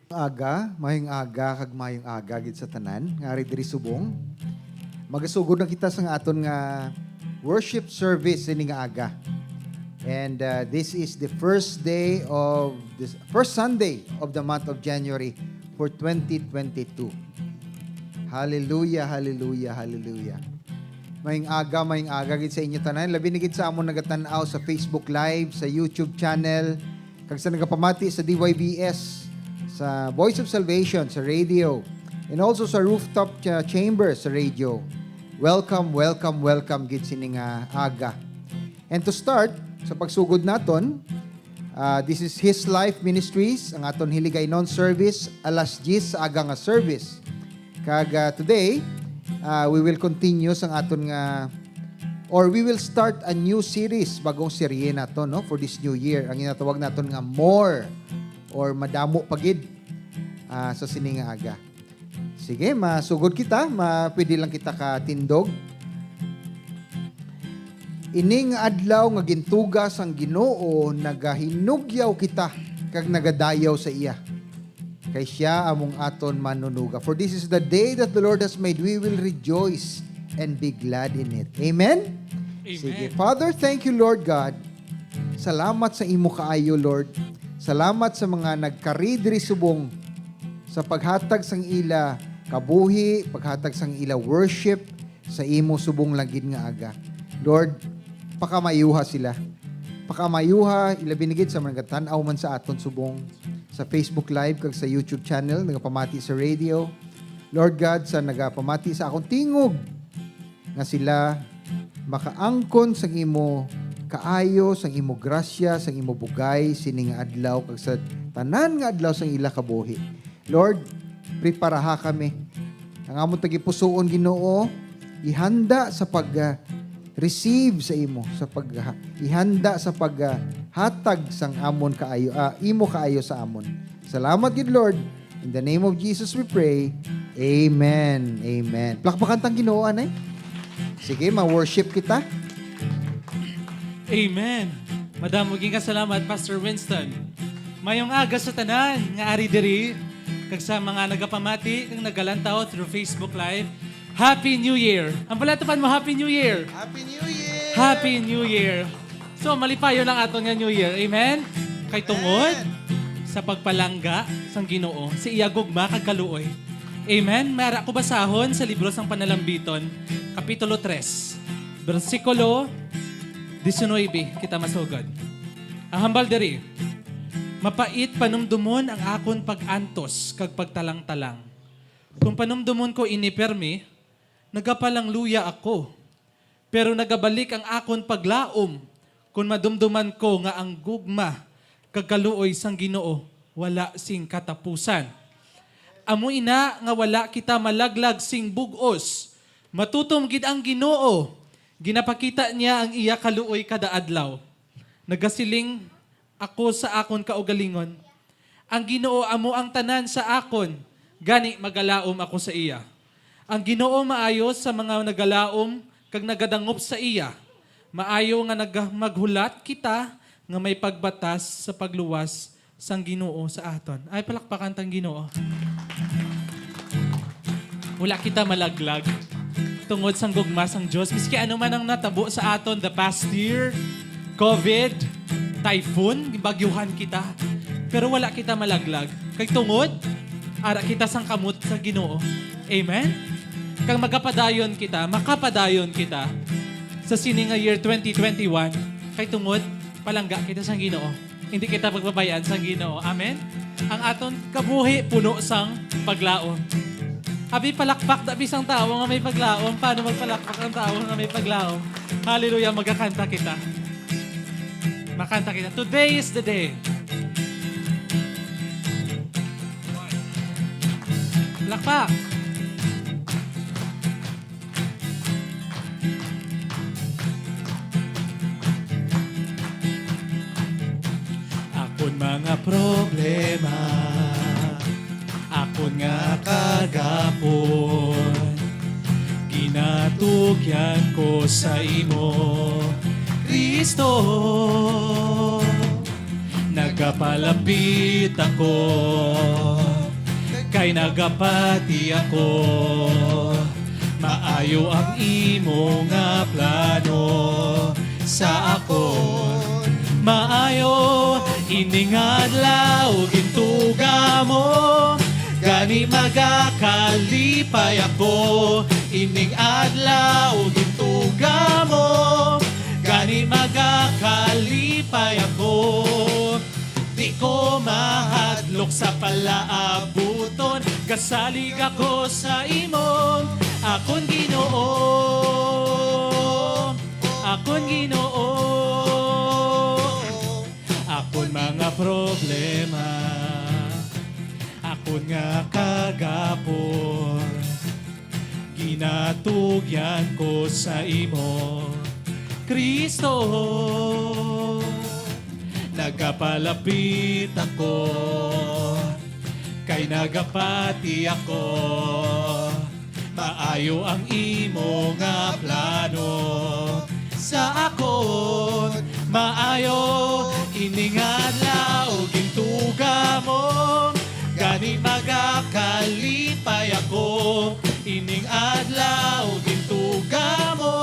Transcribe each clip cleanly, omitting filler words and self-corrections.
Mayong aga, kag mayong aga gid sa tanan, nga diri subong. Magasugod na kita sa aton nga worship service ini nga aga. And this is the first Sunday of the month of January for 2022. Hallelujah, hallelujah, hallelujah. Mayong aga gid sa inyo tanan. Labi na gid sa amon nagatan-aw sa Facebook Live, sa YouTube channel, kag sa nagapamati sa DYBS, sa Voice of Salvation, sa radio, and also sa Rooftop Chamber sa radio. Welcome gid sini nga aga. And to start, sa pagsugod naton, this is His Life Ministries, ang aton hiligaynon service, alas 10 sa aga nga service. Kag today, we will continue sa aton nga, or we will start a new series, bagong serye naton, no, for this new year. Ang ginatawag naton nga more, or madamo pagid sa sini nga aga. Sige, masugod kita, pwede lang kita katindog. Ining adlaw nga gintugas ang Ginoo, nagahinugyaw kita kag nagadayaw sa iya. Kay siya among aton manunuga. For this is the day that the Lord has made, we will rejoice and be glad in it. Amen? Amen. Sige. Father, thank you, Lord God. Salamat sa imo kaayo, Lord. Salamat sa mga nagkaridri subong sa paghatag sang ila kabuhi, paghatag sang ila worship sa imo subong lagid nga aga. Lord, pakamayuha sila. Pakamayuha, ilabinigid sa mga tan-aw man sa aton subong sa Facebook Live kag sa YouTube channel, nagapamati sa radio. Lord God, sa nagapamati sa akong tingog nga sila makaangkon sang imo kaayo, sang imo grasya, sang imo bugay sining adlaw kag sa tanan nga adlaw sang ila kabuhi. Lord, preparaha kami. Ang among tagipusoon Ginoo, ihanda sa receive sa imo, sa ihanda sa paghatag sang amon kaayo, imo kaayo sa amon. Salamat gid Lord. In the name of Jesus we pray. Amen. Amen. Plakpakan tang Ginoo anay. Sige, ma-worship kita. Amen. Madam, maging kasalamat, Pastor Winston. Mayong aga sa tanan, nga ari diri, kag sa mga nagapamati, kag nagalantaw through Facebook Live. Happy New Year! Ang palatapan mo, Happy New Year! Happy New Year! Happy New Year! So, malipayo lang aton nga New Year. Amen? Kay tungod sa pagpalangga sang Ginoo, si iya gugma kag kaluoy. Amen? Mara ko basahon sa libro sang Panalambiton, Kapitulo 3, versikulo 19, kita masugod. Ang hambal diri, mapait panumdumon ang akon pag-antos kag pagtalang-talang. Kung panumdumon ko inipermi, nagapalang luya ako. Pero nagabalik ang akon paglaom kung madumduman ko nga ang gugma kag kaluoy sang Ginoo wala sing katapusan. Amo ina nga wala kita malaglag sing bugos. Matutom gid ang Ginoo. Ginapakita niya ang iya kaluoy kada adlaw. Nagasiling ako sa akon kaugalingon. Ang Ginoo amo ang tanan sa akon. Gani magalaom ako sa iya. Ang Ginoo maayo sa mga nagalaom kag nagadangop sa iya. Maayo nga maghulat kita nga may pagbatas sa pagluwas sang Ginoo sa aton. Ay palakpakan tang Ginoo. Wala kita malaglag tungod sang gugma sang Dios. Miski ano man ang natabo sa aton the past year, COVID, typhoon, bagyuhan kita. Pero wala kita malaglag. Kay tungod, ara kita sang kamot sa Ginoo. Amen? Kang magapadayon kita, makapadayon kita sa sining nga year 2021, kay tungod, palangga kita sang Ginoo. Hindi kita pagbabayaan sang Ginoo. Amen? Ang aton kabuhi puno sang paglaom. Abi palakpak, dabi sang tao nga may paglaom. Paano magpalakpak ang tao nga may paglaom? Hallelujah, magkakanta kita. Makanta kita. Today is the day. Palakpak. Akon mga problema, akon nga kagapon, ginatugyan ko sa imo, Kristo. Nagapalapit ako kay nagapati ako. Maayo ang imo nga plano sa akon. Maayo ining adlaw gintuga mo, gani magakalipay ako. Ining adlaw gintuga mo, gani magakalipay ako. Di ko mahadlok sa palaabuton, kasalig ako sa imo. Akon Ginoo, akon Ginoo. Akon mga problema, akon nga kagapon, ginatugyan ko sa imo, Kristo. Nagapalapit ako, kay nagapati ako. Maayo ang imo nga plano sa akon. Maayo ining adlaw gintuga mo, gani magakalipay ako. Ining adlaw gintuga mo,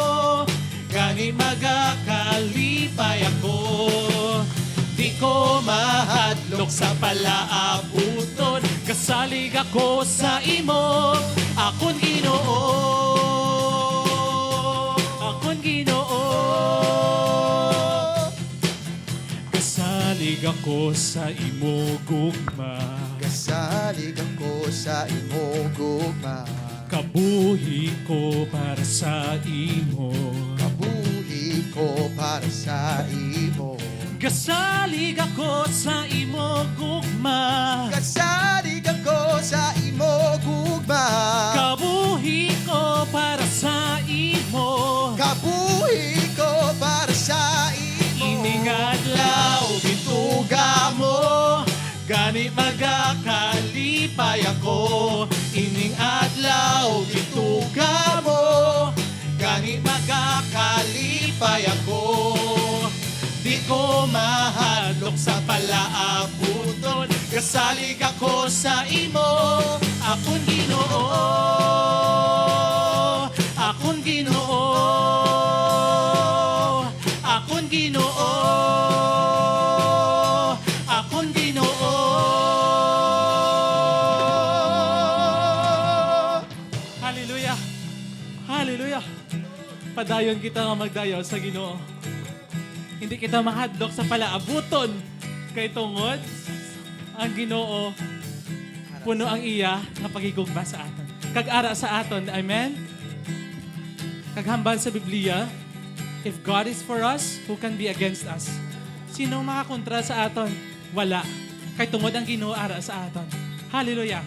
gani magakalipay ako. Di ko mahadlok sa palaabuton, kasalig ako sa imo. Akon Ginoo, akon Ginoo. Kasalig ako sa imo gugma, Kasalig ako sa imo gugma. kabuhi ko para sa imo. Kabuhi ko para sa imo. Kasalig ako sa imo gugma, Kasalig ako sa imo gugma. kabuhi ko para sa imo. Kabuhi ko para sa imo. Ining adlaw gintuga mo, gani magakalipay ako. Ining adlaw gintuga mo, gani magakalipay ako. Di ko mahadlok sa palaabuton, kasalig ako sa imo. Akon Ginoo, akon Ginoo, akon Ginoo, akon Ginoo. Hallelujah, hallelujah. Padayon kita nga magdayaw sa Ginoo. Hindi kita mahadlok sa palaabuton, kay tungod ang Ginoo puno ang iya nga pagigugma sa aton. Kag-ara sa aton, amen? Kaghambal sa Biblia, if God is for us, who can be against us? Sino makakontra sa aton? Wala. Kay tungod ang Ginoo ara sa aton. Hallelujah.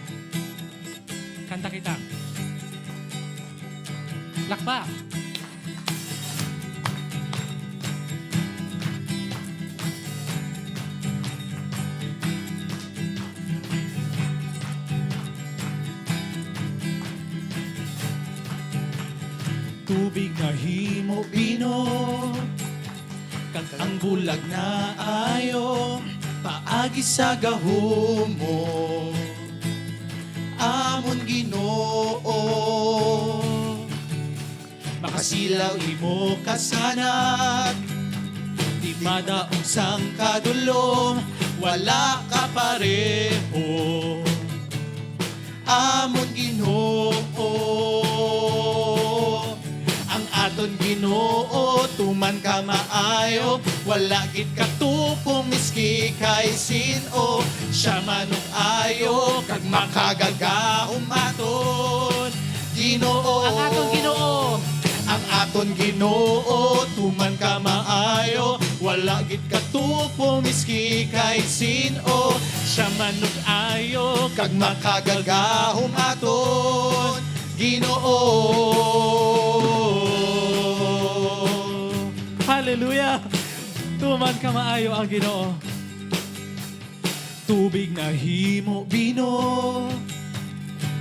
Kanta kita. Lakpa. Tubig na himo bino, kag ang bulag na ayo, paagi sa gahom mo. Amon Ginoo, makasilaw imo kasanag, di madaong sang kadulom, wala ka pareho. Amon Ginoo, aton Ginoo, tuman ka maayo, wala gid katupong miski kay sino. Siya manong ayo, kag makagagahom aton Ginoo. Ang aton Ginoo, ang aton Ginoo, tuman ka maayo, wala gid katupong miski kay sino. Siya manong ayo, kag makagagahom aton Ginoo. Hallelujah! Tuman ka maayo ang Ginoo. Tubig na himo bino,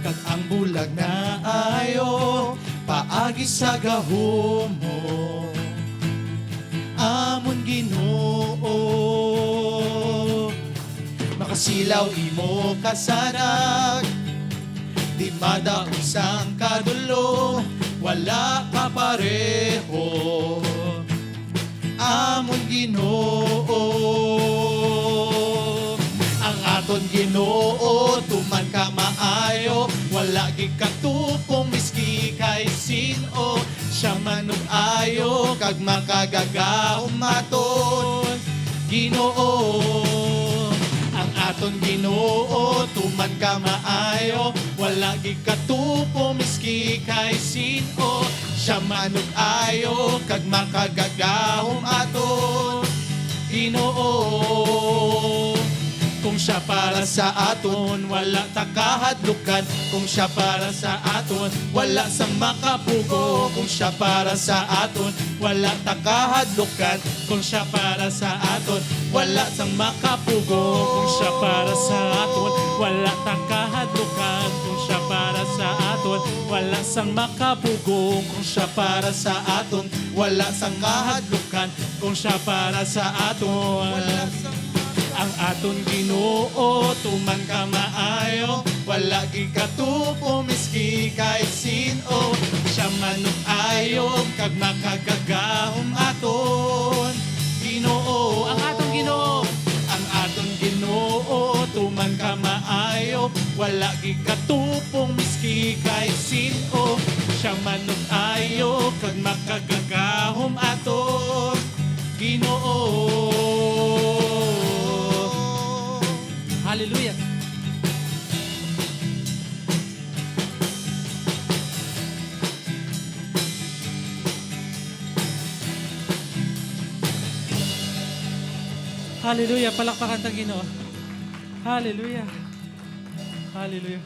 kag ang bulag na ayo, paagi sa gahom mo. Amon Ginoo, makasilaw imo kasanag, madausang kadulo, wala ka pareho. Amon Ginoo, ang aton Ginoo, tuman ka maayo, wala gikatupong miski kay sino. Siya manong ayo, kag makagagahom aton Ginoo. Ang aton Ginoo, tuman ka maayo, wala gikatupo miski kay sino. Siya manong ayo, kag makagagahom aton Ginoo. Kung siya para sa aton, wala takahadlukan. Kung siya para sa aton, wala sa makapugo. Kung siya para sa aton, wala takahadlukan. Kung siya para sa aton, wala sa makapugo. Kung siya para sa aton, wala takahadlukan. Kung siya para sa aton, wala sang makapugo. Kung siya para sa aton, wala sang kahadlukan. Kung siya para sa aton, wala sang ang aton Ginoo, tuman ka maayo, wala gikatupo miski kay sino. Siya manong ayo, kag makagagahom aton Ginoo. Ang aton Ginoo, ang aton Ginoo, tuman ka maayo, wala gikatupong miski kay sino. Siya manong ayo, kag makagagahom aton Ginoo. Hallelujah. Hallelujah. Palakpakan tang Ginoo. Hallelujah. Hallelujah.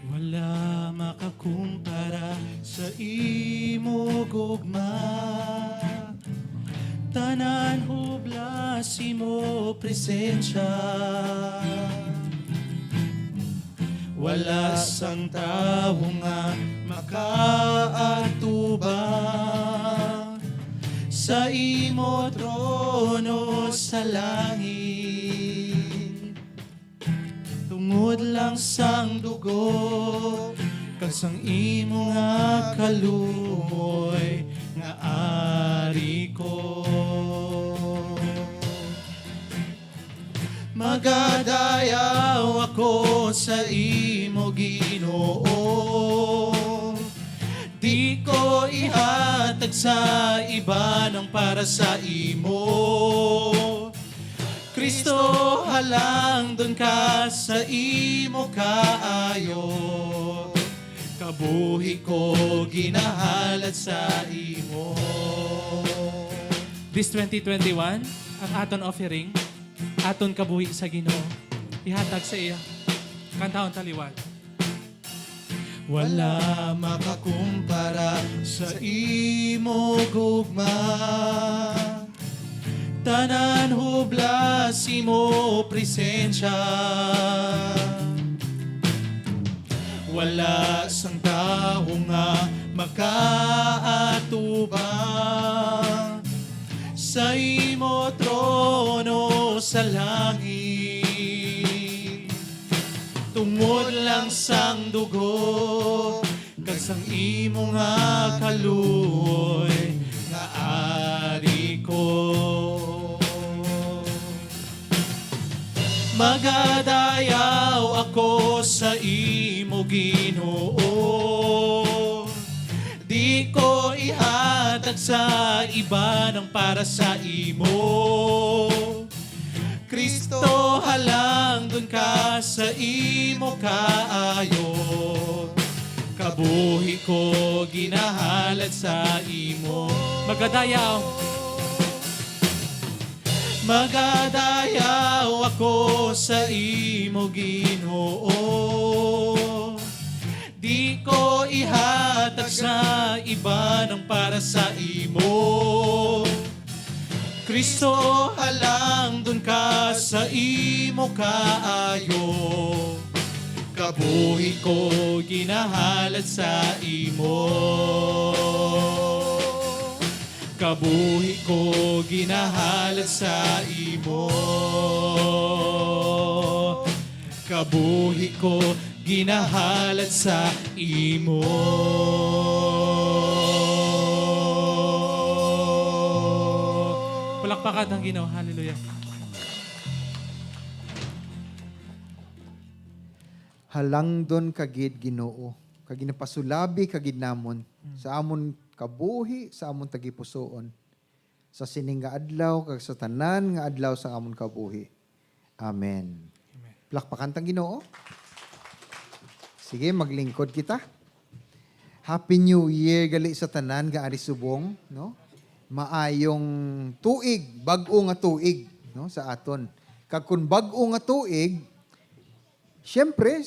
Wala makakumpara sa imo gugma, tanan hublas imo presensya. Wala sang tawo nga makaatubang sa imo trono sa langit. Tungod lang sang dugo, kag sang imo nga kaluoy nga ari ko. Magadayaw ako sa imo Ginoo, di ko ihatag sa iba nang para sa imo. Kristo, halang dun ka sa imo kaayo, kabuhi ko ginahalad sa imo. This 2021, ang aton offering, aton kabuhi sa Ginoo. Ihatag sa iya. Kantahon taliwan. Wala makakumpara sa imo gugma, tanan hublas imo presensya. Wala sang tawo nga makaatubang sa imo trono sa langit. Tungod lang sang dugo, kag sang imo nga kaluoy nga ari ko. Magadayaw ako sa imo Ginoo, di ko ihatag sa iba nang para sa imo. Kristo, halang dun ka sa imo kaayo, kabuhi ko ginahalad sa imo. Magadayaw. Magadayaw ako sa imo Ginoo, di ko ihatag sa iba nang para sa imo. Kristo halang dun ka sa imo kaayo. Kabuhi ko ginahalad sa imo. Kabuhi ko ginahalad sa imo. Kabuhi ko ginahalad sa imo. Palakpakan ang Ginoo. Hallelujah. Halangdon kagid Ginoo, kag ginapasulabi kagid namon sa amon kabuhi, sa amon tagipusoon, sa sining nga adlaw kag sa tanan nga adlaw sa amon kabuhi. Amen. Plakpakan tang Ginoo. Sige, maglingkod kita. Happy New Year gali sa tanan nga ari subong, no? Maayong tuig, bag-o nga tuig, no, sa aton. Kag kun bag-o nga tuig, siyempre,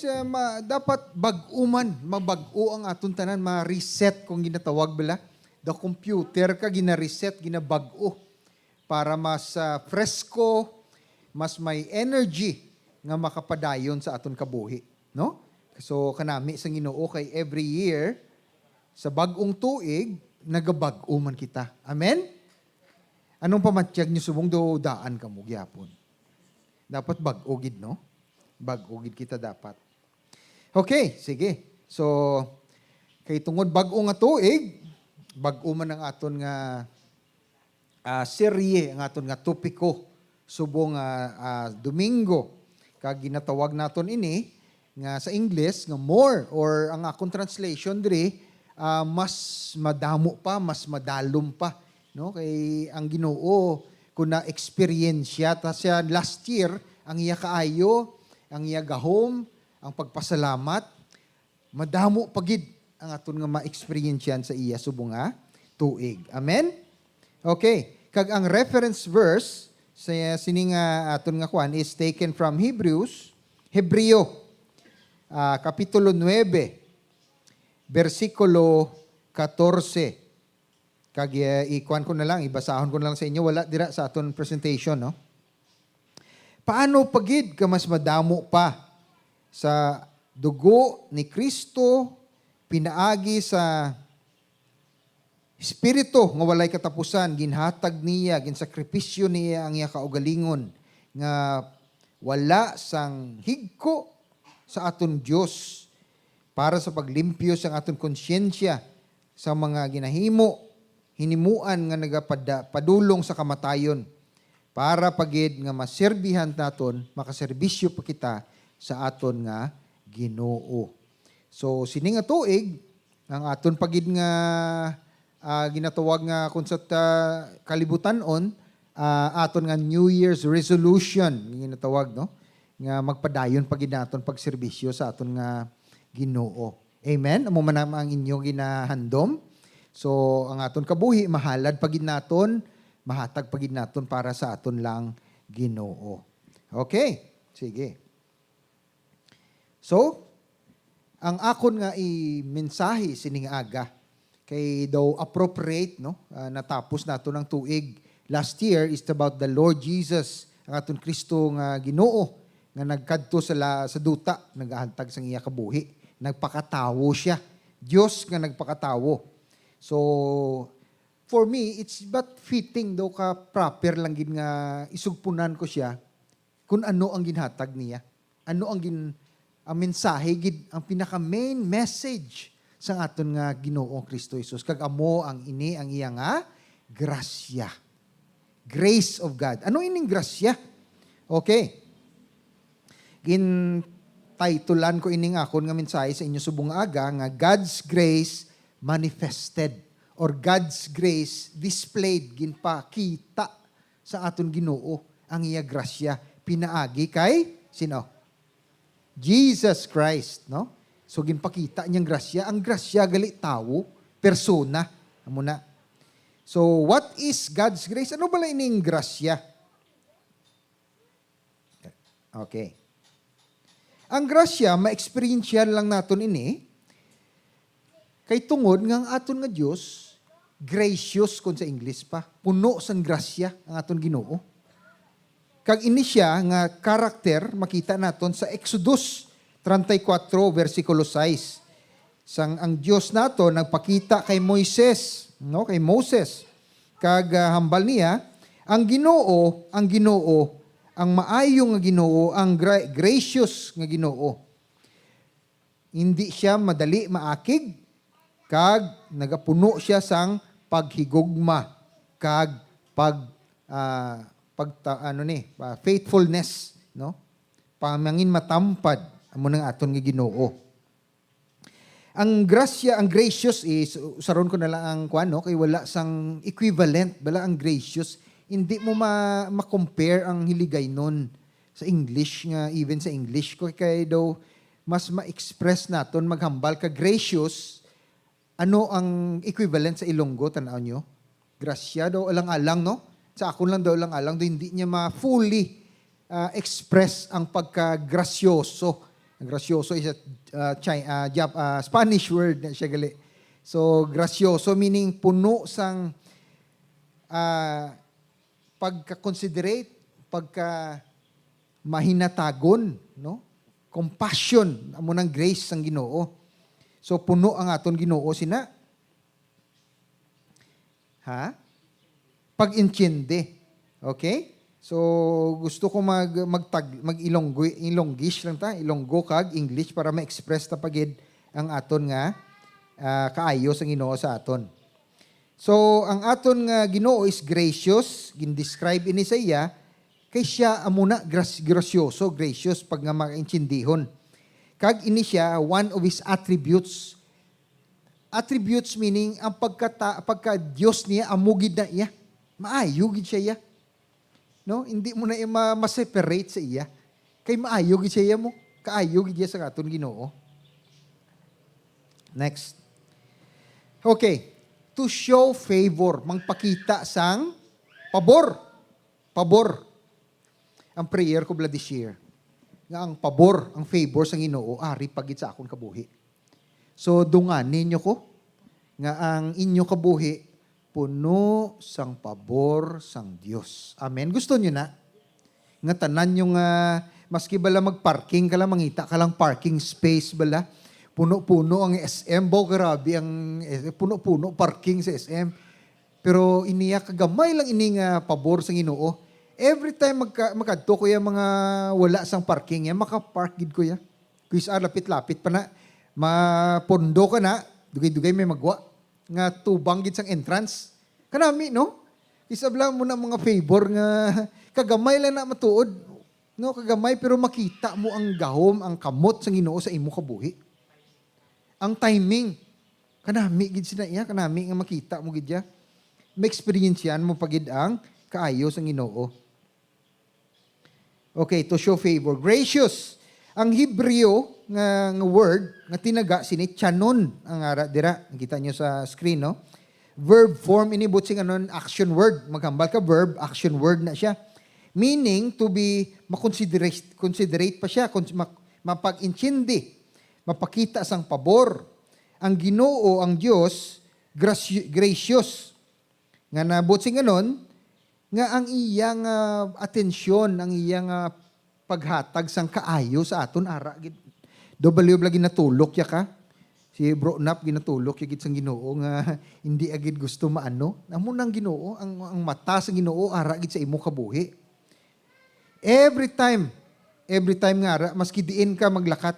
dapat bag-uman, mabag-o ang aton tanan, ma-reset kung ginatawag bala. The computer ka, gina-reset, ginabag-o para mas fresco, mas may energy nga makapadayon sa aton kabuhi. No? So, kanami sa Ginoo kay every year, sa bag-ong tuig, nagabag-o man kita. Amen? Anong pamatyag niyo subong do daan ka mo, gyapon? Dapat bag-o gid, no? Bag-ugid kita dapat. Okay, sige. So, kay tungod bag-o nga tuig, bag-o man ang aton nga serye, ang aton nga topiko, subong Domingo. Kag ginatawag naton ini, nga sa English, nga more, or ang akong translation diri, mas madamo pa, mas madalom pa. No? Kay ang Ginoo, kung na-experience ta siya last year, ang iya kaayo, ang iya gahom, ang pagpasalamat, madamo pagid ang aton nga ma-experience yan sa iya subong nga tuig. Amen? Okay. Kag ang reference verse sa sining aton nga kwan is taken from Hebreo, kapitulo 9, versikulo 14. Kag ikuan ko na lang, ibasahon ko na lang sa inyo, wala dira sa aton presentation, no? Paano pagid ka mas madamo pa sa dugo ni Kristo, pinaagi sa Espiritu nga walay katapusan, ginhatag niya, ginsakripisyo niya ang iya kaugalingon, nga wala sang higko sa aton Dios para sa paglimpyo sa aton konsyensya sa mga hinimuan nga nagapadulong sa kamatayon, para pagid nga maserbihan naton, makaserbisyo pa kita sa aton nga Ginoo. So sining nga tuig, ang aton pagid nga ginatawag nga kung sa kalibutan-on, aton nga New Year's resolution, ginatawag, no? Nga magpadayon pagid naton pagserbisyo sa aton nga Ginoo. Amen? Amo man ang inyo ginahandom. So ang aton kabuhi mahalad pagid naton, mahatag pagid naton para sa aton lang Ginoo. Okay, sige. So, ang akon nga i-mensahe sining aga, kay daw appropriate, no? Natapos nato ng tuig. Last year is about the Lord Jesus, ang aton Kristo nga Ginoo, nga nagkadto sa duta, nagahantag sang iya kabuhi. Nagpakatawo siya. Diyos nga nagpakatawo. So, for me, it's but fitting daw ka proper lang gin nga isugpunan ko siya kung ano ang ginhatag niya. Ano ang mensahe, ang pinaka-main message sa aton nga Ginoong Kristo Jesus. Kag amo ang iya nga grasya. Grace of God. Ano ining grasya? Okay. Titulan ko ining akon nga mensahe sa inyo subong aga nga God's grace manifested. Or God's grace displayed, ginpakita sa aton Ginoo ang iya grasya, pinaagi kay sino? Jesus Christ, no? So ginpakita niyang grasya, ang grasya gali tao, persona, amo na. So what is God's grace? Ano bala ining grasya? Okay. Ang grasya, ma-experience lang naton ini, kay tungod nga ang aton nga Dios gracious kung sa English pa. Puno sang grasya ang aton Ginoo. Kag ini siya nga karakter makita naton sa Exodus 34 versikulo 6. Sang ang Dios nato nagpakita kay Moises, no? Kay Moses. Kag hambal niya, ang Ginoo, ang maayong nga Ginoo, ang gracious nga Ginoo. Hindi siya madali maakig, kag nagapuno siya sang paghigugma, kag faithfulness, no? Pamangin matampad amo nang aton nga Ginoo. Ang grasya, ang gracious is usaron ko na lang ang kuano kay wala sang equivalent bala ang gracious. Hindi mo ma-compare ang hiligaynon sa English nga even sa English ko kay daw mas ma-express naton maghambal ka gracious. Ano ang equivalent sa Ilonggo tan-aw nyo? Grasya daw alang-alang, no? Sa akon lang daw alang-alang, daw hindi niya ma-fully express ang pagka-grasyoso. Ang grasyoso is a Spanish word na siya gali. So, grasyoso meaning puno sang pagka-considerate, pagka-mahinatagon, no? Compassion, amo ng grace sang Ginoo. So, puno ang aton Ginoo sina. Pag-intindi. Okay? So, gusto ko mag-ilonggish lang ta, ilonggo kag English para ma-express ta pagid ang aton nga kaayo sa Ginoo sa aton. So, ang aton nga Ginoo is gracious, gin-describe ini sa iya, kay siya amuna gracioso, gracious pag nga makaintindihon. Kag ini siya one of his attributes. Attributes meaning ang pagka Dios niya amugid na iya. Maayo gid siya iya. No, hindi mo na ma-separate sa iya. Kay maayo gid siya iya mo. Kaayo gid siya sa aton Ginoo. Next. Okay. To show favor, mangpakita sang pabor. Pabor. Ang prayer ko this year, nga ang pabor, ang favor sa Ginoo, ari pagit sa akon kabuhi. So, dunganin nyo ko, nga ang inyo kabuhi, puno sang pabor sang Dios. Amen. Gusto nyo na? Nga tanan nyo nga, maski bala mag-parking ka lang, mangita ka lang parking space bala, puno-puno ang SM, grabe ang puno-puno parking sa SM. Pero iniya kagamay lang ini nga pabor sa Ginoo. Every time magkadto ko yung mga wala sang parking, yan, makapark gid ko ya. Kuis lapit-lapit pa na, mapondo ka na, dugay-dugay may magwa, nga tubang gid sang entrance. Kanami, no? Isabla mo na mga favor nga, kagamay lang na matuod. No, kagamay, pero makita mo ang gahom, ang kamot sang Ginoo sa imo kabuhi. Ang timing, kanami gid sina iya, kanami nga makita mo gid ya. May experience yan mo pagid ang kaayo sang Ginoo. Okay, to show favor. Gracious. Ang Hebreo nga word nga tinaga sini chanon ang ara dira. Nakita niyo sa screen, no? Verb form ini butsing anon action word. Maghambal ka verb, action word na siya. Meaning to be considerate pa siya, mapag-intindi, mapakita sang pabor. Ang Ginoo, ang Dios, gracious. Nga nabutsing anon nga ang iyang atensyon, ang iyang paghatag sang kaayo sa aton ara gid. W lagi natulok ya ka. Si Bro Nap ginatulok ya gid sang Ginoo nga hindi agid gusto maano. Amo nang Ginoo, ang mata sa Ginoo ara gid sa imo kabuhi. Every time nga ara maski diin ka maglakat,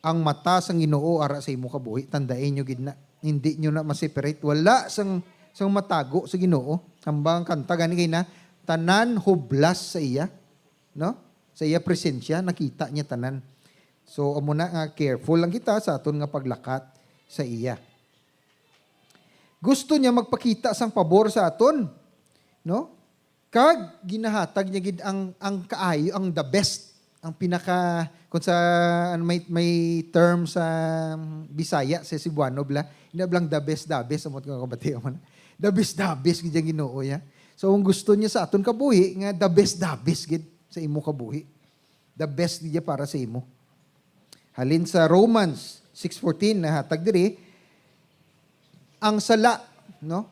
ang mata sang Ginoo ara sa imo kabuhi. Tandain nyo gid na. Hindi nyo na ma-separate. Wala sang matago sa Ginoo. Hambang kanta gani kay na tanan hublas sa iya, no? Sa iya presensya nakita niya tanan. So amo na nga careful lang kita sa aton nga paglakat sa iya. Gusto niya magpakita sang pabor sa aton, no? Kag ginahatag niya gid ang kaayo, ang the best, ang pinaka kung sa may term sa Bisaya sa Cebuano bla, hindi blang the best amot nga kabati mo na. The best gid ang Ginoo ya. So ang gusto niya sa aton kabuhi nga the best gid sa imo kabuhi. The best gid para sa imo. Halin sa Romans 6:14 na hatag diri ang sala, no?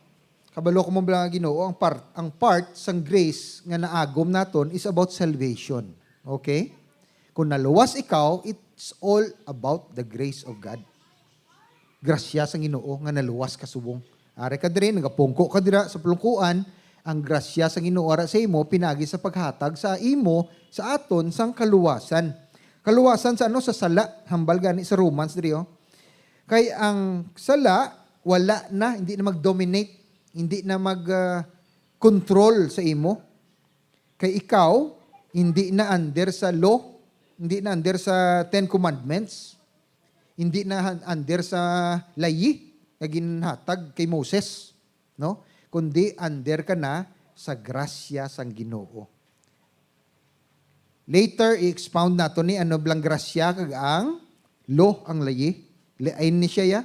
kabalo ko mo bilang Ginoo, ang part sang grace nga naagom naton is about salvation. Okay? Kung naluwas ikaw, it's all about the grace of God. Grasya sang Ginoo nga naluwas ka subong. Are ka diri nagapungko ka dira sa pulungkuan, ang grasya sang Ginoo ara sa imo pinagi sa paghatag sa imo sa aton sang kaluwasan. Kaluwasan sa ano sa sala, hambal gani sa Romans diri oh. Kay ang sala wala na, hindi na mag-dominate, hindi na mag-control sa imo. Kay ikaw hindi na under sa law, hindi na under sa 10 commandments, hindi na under sa layi nga ginhatag kay Moses, no? Kundi under ka na sa grasya sang Ginoo. Later, i-expound nato ni ano blang grasya kag ang law ang layi. Lain ni siya ya.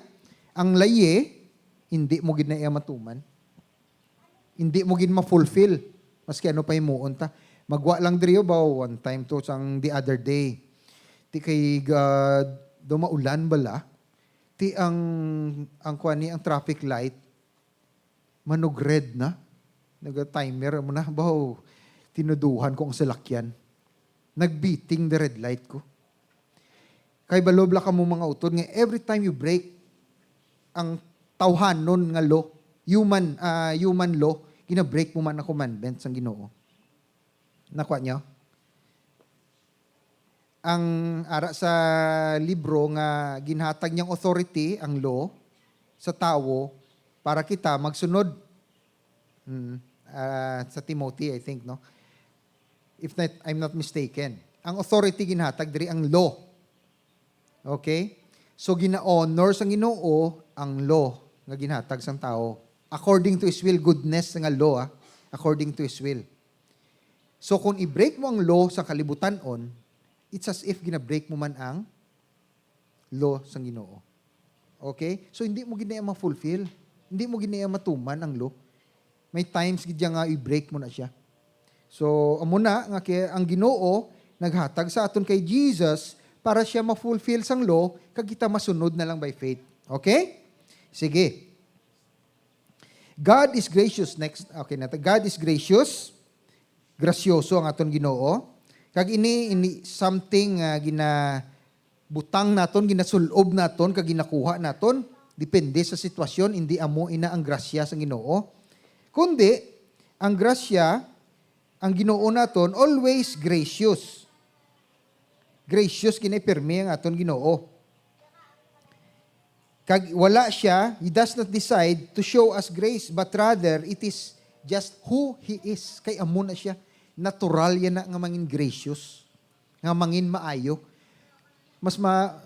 Ang layi, hindi mo gid na iya matuman. Hindi mo gid ma-fulfill. Maski ano pa himuon ta. Magwa lang diri ba one time to sang the other day. Ti kay dumaulan bala. Ti ang kuani ang traffic light manog red na. Naga-timer mo na. Bahaw, tinuduhan ko ang salakyan. Nagbeating the red light ko. Kay balobla ka mo mga utod nga every time you break ang tawhanon nga law, human law, gina-break mo man ang commandments ang Ginoo. Nakuha niyo? Ang ara sa libro nga ginhatag niyang authority, ang law, sa tao, para kita magsunod sa Timothy, I think, no? If not, I'm not mistaken. Ang authority ginhatag diri ang law. Okay? So gina-honor sang Ginoo ang law nga ginhatag sang tao according to His will, goodness nga law, according to His will. So kung i-break mo ang law sa kalibutan-on, it's as if gina-break mo man ang law sang Ginoo. Okay? So hindi mo ginaya ma-fulfill. Hindi mo ginaya matuman ang law. May times gid nga i-break mo na siya. So amo na nga kay ang Ginoo naghatag sa aton kay Jesus para siya ma-fulfill sang law kag kita masunod na lang by faith. Okay? Sige. God is gracious. Next. Okay na. God is gracious. Grasyoso ang aton Ginoo. Kag ini something ginabutang naton, ginasulob naton, kag ginakuha naton, depende sa sitwasyon, hindi amo ina ang grasya sa Ginoo. Kundi, ang grasya, ang Ginoo naton, always gracious. Gracious kinay-pirmi ang aton Ginoo. Kag wala siya, He does not decide to show us grace, but rather, it is just who He is. Kay amo na siya. Natural yan na nga mangin gracious, nga mangin maayo.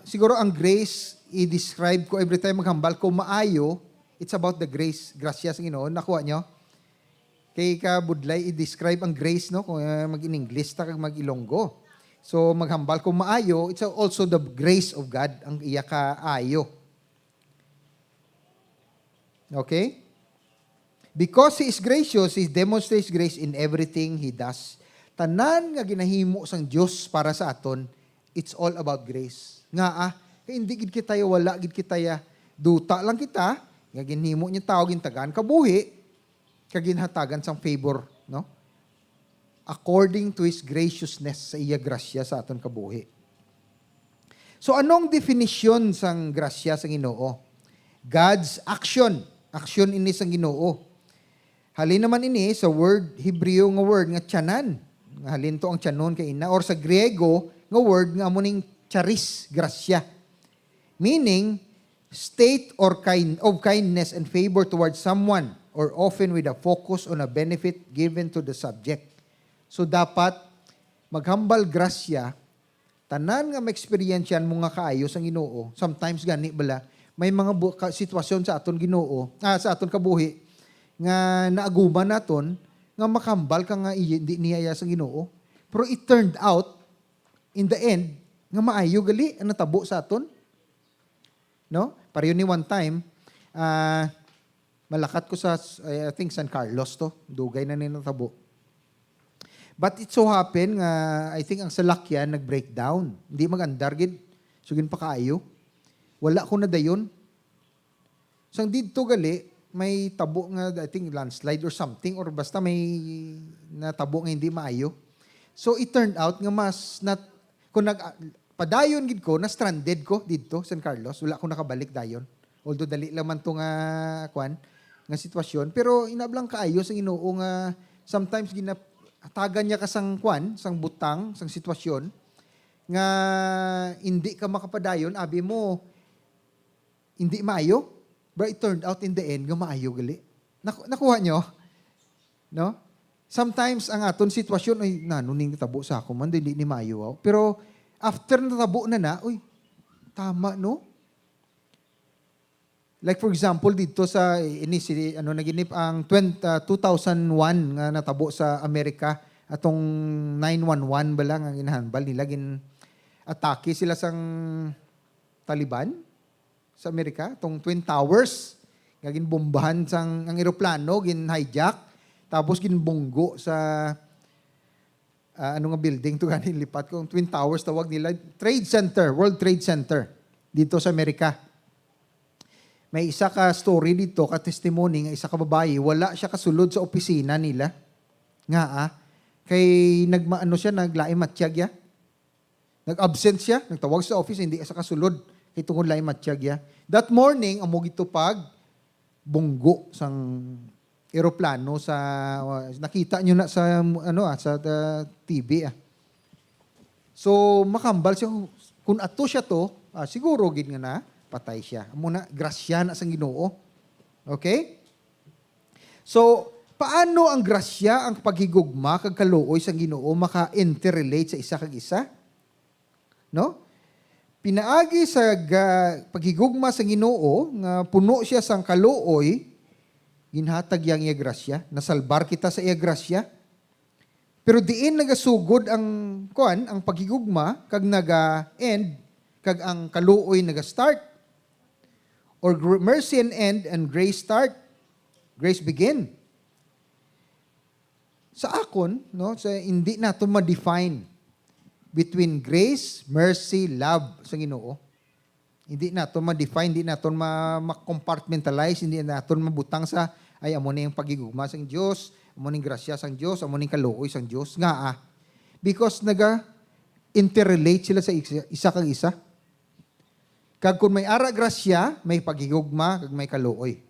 Siguro ang grace, i-describe ko every time maghambal ko maayo, it's about the grace, grasya sa Ginoo. Nakuha nyo? Kay ka budlay, i-describe ang grace, no? Kung mag-in-English ta kag mag-Ilonggo. So maghambal ko maayo, it's also the grace of God, ang iya ka ayo. Okay? Because He is gracious, He demonstrates grace in everything He does. Tanan nga ginahimo sang Dios para sa aton, it's all about grace. Nga kay hindi gid kita wala gid kita duta lang kita, nga ginhimo niya tao gintagaan kabuhi, kag ginhatagan sang favor, no? According to His graciousness sa iya grasya sa aton kabuhi. So anong definition sang grasya sa Ginoo? God's action. Action ini sang Ginoo. Halin naman ini sa word, Hebreo nga word nga tiyanan. Halin to ang tiyanon kay ina. Or sa Griego nga word nga amuning charis, grasya. Meaning, state or of kindness and favor towards someone or often with a focus on a benefit given to the subject. So dapat maghambal grasya, tanan nga ma-experiencean mo nga kaayos ang Ginoo. Sometimes gani bala, may mga sitwasyon sa aton Ginoo, sa aton kabuhi, nga naaguman naton nga makambal ka nga hindi niyaya sa Ginoo. Pero it turned out in the end nga maayo gali ang natabo sa aton. No? Pareho ni one time malakat ko sa I think San Carlos to, dugay na ni natabo. But it so happen nga I think ang salakyan nag-breakdown. Hindi magandar gid. Sugin pa kaayo. Wala ko na dayon. Sang didto gali may tabo nga, I think landslide or something, or basta may natabo nga hindi maayo. So it turned out nga kung padayon gid ko, na stranded ko dito, San Carlos, wala ko nakabalik dayon. Although dali lang man to nga sitwasyon, pero inablang kaayo sa Ginoo nga sometimes ginatagan niya ka sang butang, sang sitwasyon nga hindi ka makapadayon, abi mo hindi maayo. But it turned out in the end, nga maayo gali. Nakuha nyo? No? Sometimes, ang aton sitwasyon, ay, nanuning tabo sa ako man, hindi ni maayo. Wow. Pero, after natabo na, uy, tama, no? Like for example, dito sa, naginip ang 2001 nga natabo sa Amerika, atong 911 ba lang ang inahanbal nila, atake sila sang Taliban, sa Amerika, itong Twin Towers, gin bombahan ang eroplano, gin hijack, tapos gin bunggo sa building to ganin lipat ko, Twin Towers tawag nila, Trade Center, World Trade Center, dito sa Amerika. May isa ka story dito, ka testimony, nga isa ka babae, wala siya kasulod sa opisina nila. Kay naglaim matiyag ya. Nag-absent siya, nagtawag sa office, hindi sa kasulod. Itong laim matiyag ya. That morning, amo gito pag bunggo sang eroplano sa nakita nyo na sa TV. So makambal siya kung ato siya to, siguro gid nga na patay siya. Amo na grasya na sang Ginoo. Okay? So paano ang grasya, ang paghigugma kag kaluoy sang Ginoo maka-interrelate sa isa kag isa? No? Pinaagi sa paghigugma sa Ginoo nga puno siya sang kaluoy, ginhatag yang iya grasya, nasalbar kita sa iya grasya. Pero diin nagasugod ang paghigugma kag naga-end kag ang kaluoy naga-start. Or mercy and end and grace start. Grace begin. Sa akon, no, hindi nato ma-define between grace, mercy, love sa Ginoo. Hindi nato ma-define, hindi nato ma-compartmentalize, hindi nato mabutang sa ay amo na yung pagigugma sang Dios, amo ning grasya sang Dios, amo ning kaluoy sang Dios nga because interrelate sila sa isa kag isa. Kag kung may ara grasya, may pagigugma kag may kaluoy,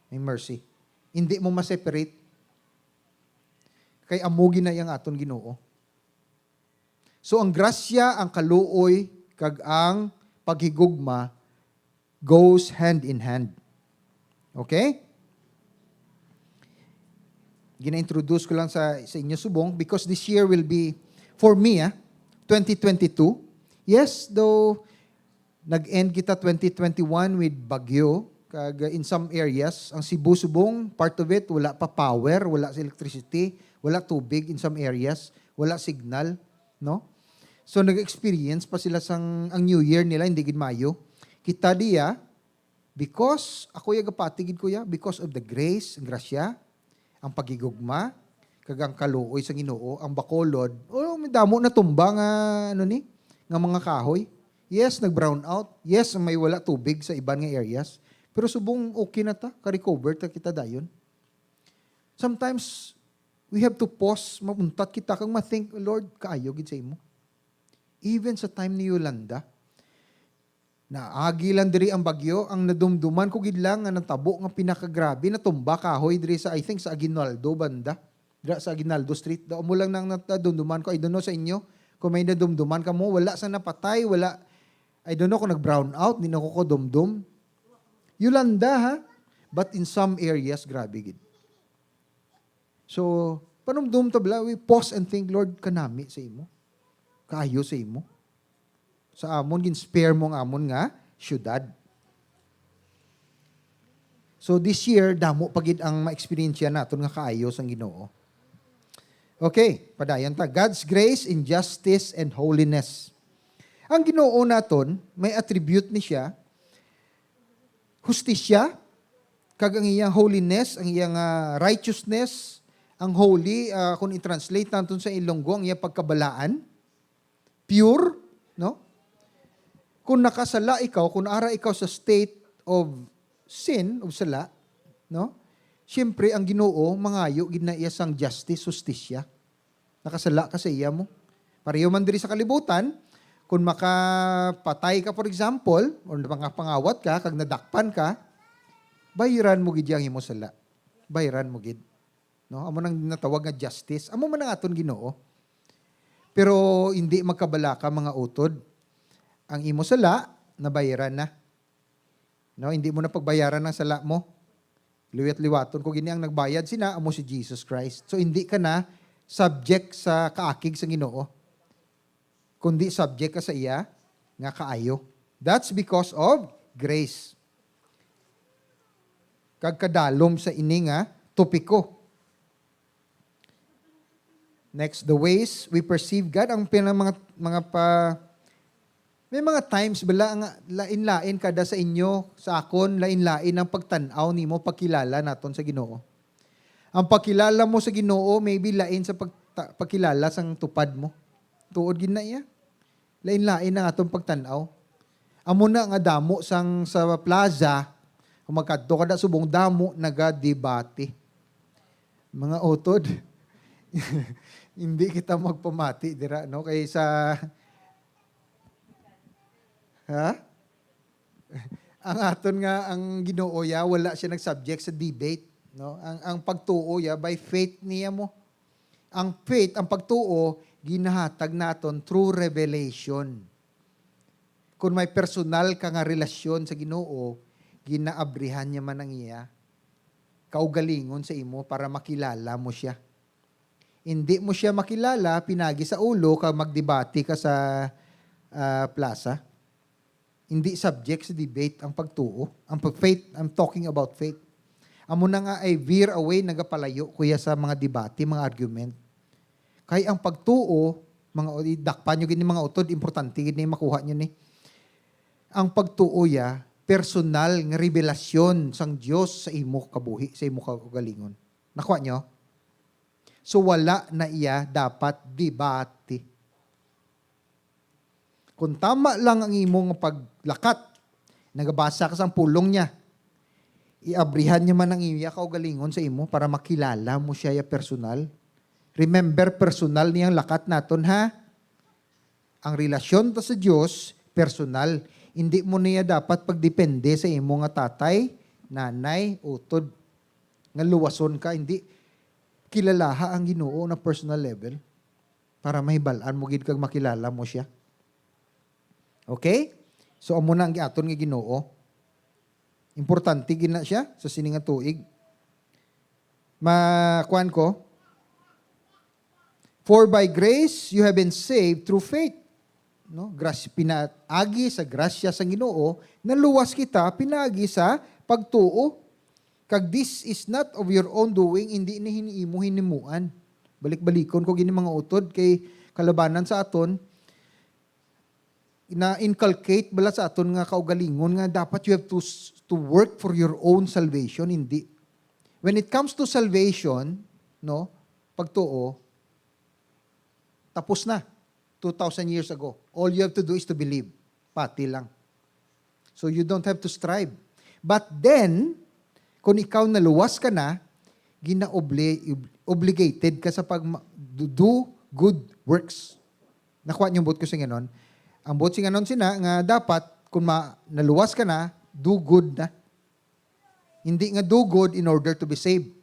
may mercy. Hindi mo ma-separate. Kay amo na yang aton Ginoo. So ang grasya, ang kaluoy, kag ang paghigugma goes hand in hand. Okay? Gina-introduce ko lang sa inyo subong because this year will be, for me, 2022. Yes, though nag-end kita 2021 with bagyo, kag in some areas, ang Cebu subong, part of it, wala pa power, wala sa electricity, wala tubig in some areas, wala signal. No? So nag-experience pa sila ang New Year nila, hindi gid Mayo. Kita diya, because, ako yung gapatigid ko ya, because of the grace, ang grasya, ang pagigugma, kagang kaluoy sa Ginoo, ang bakolod, may damo na tumba nga, nga mga kahoy. Yes, nag-brown out. Yes, may wala tubig sa iban nga areas. Pero subong okay na ta, ka-recover ta kita dayon. Sometimes, we have to pause, mamuntat kita kang ma-think, Lord, kaayo gid sa imo. Even sa time ni Yolanda, naagi lang diri ang bagyo, ang nadumduman ko gid lang nga natabo nga pinakagrabe na tumba kahoy diri sa I think sa Aguinaldo banda. Dira sa Aguinaldo Street. Daw mo lang nang nadumduman ko. I don't know sa inyo kung may nadumduman ka mo, wala sa napatay, wala. I don't know kung nag-brown out, di na ko dumdum. Yolanda but in some areas grabe gid. So, panumdum tabla, we pause and think, Lord, kanami sa imo. Kaayo sa imo. Sa amon, gin-spare mo ang amon nga syudad. So this year, damo pagid ang ma-experience naton nga kaayo sang Ginoo. Okay, padayon ta. God's grace in justice and holiness. Ang Ginoo naton, may attribute ni siya, hustisya, kag ang iyang holiness, ang iyang righteousness, ang holy, kung i-translate natin sa Ilonggo, ang iyang pagkabalaan, pure, no? Kung nakasala ikaw, kung ara ikaw sa state of sin, of sala, no? Siyempre, ang Ginoo, mangayo, ginaiya sang justice, justisya. Nakasala ka sa iya mo. Pareho man diri sa kalibutan, kung makapatay ka, for example, o pangawat ka, kag nadakpan ka, bayiran mo gid yang imo sala. Bayiran mo gid. No? Amo nang natawag nga justice. Amo man ang aton Ginoo. Pero hindi magkabalaka mga utod. Ang imo sala, nabayaran na. No, hindi mo na pagbayaran ng sala mo. Liwat-liwaton ko gini ang nagbayad sina amo si Jesus Christ. So hindi ka na subject sa kaakig sa Ginoo. Kundi subject ka sa iya nga kaayo. That's because of grace. Kagkadalom sa ini nga topiko. Next, the ways we perceive God. Ang may mga times bala nga lain-lain kada sa inyo, sa akon, lain-lain ang pagtanaw nimo, pagkilala naton sa Ginoo. Ang pagkilala mo sa Ginoo, maybe lain sa pagkilala sang tupad mo. Tuod gid na iya. Lain-lain ang atong pagtanaw. Amo na nga damo sang sa plaza, kung magkadto kada subong damo nagadebate. Mga utod. Hindi kita magpamati dira no kay sa ang aton nga ang Ginoo ya wala siya nag-subject sa debate no ang pagtuo ya by faith niya mo. Ang faith, ang pagtuo ginahatag naton through revelation. Kung may personal ka nga relasyon sa Ginoo, ginaabrihan niya man ang iya kaugalingon sa imo para makilala mo siya. Hindi mo siya makilala, pinagi sa ulo ka magdebate ka sa plaza. Hindi subject sa debate ang pagtuo. Ang faith, I'm talking about faith. Amo na nga ay veer away, nagapalayo kuya sa mga debate, mga argument. Kaya ang pagtuo, mga dakpan nyo gini mga utod, importante gini makuha nyo ni. Ang pagtuo ya, personal nga revelasyon sang Dios sa imo kabuhi, sa imo kagalingon. Nakuha nyo? So wala na iya dapat debate. Kung tama lang ang imong paglakat, nagabasa ka sa pulong niya, iabrihan niya man ang iya kaugalingon sa imo para makilala mo siya ya personal. Remember, personal niyang lakat naton ha. Ang relasyon ta sa Dios personal. Hindi mo niya dapat pagdepende sa imo nga tatay, nanay, utod. Nga luwason ka, hindi kilalaha ang Ginoo na personal level para mahibalaan mo gid kag makilala mo siya. Okay? So amo na ang giaton nga Ginoo. Importante gid na siya sa sini nga tuig. Makuan ko. For by grace you have been saved through faith. No? Pinaagi sa grasya sa Ginoo, naluwas kita pinaagi sa pagtuo. Kag this is not of your own doing, hindi ni hiniimo hinimuan. Balik-balikon ko gini mga utod kay kalabanan sa aton na-inculcate bala sa aton nga kaugalingon nga dapat you have to work for your own salvation, hindi. When it comes to salvation, no, pagtuo, tapos na. 2,000 years ago. All you have to do is to believe. Pati lang. So you don't have to strive. But then, kung ikaw naluwas ka na, obligated ka sa do good works. Nakuha niyo bot ko sa ganon. Ang bot sa ganon sina, nga dapat, kung naluwas ka na, do good na. Hindi nga do good in order to be saved.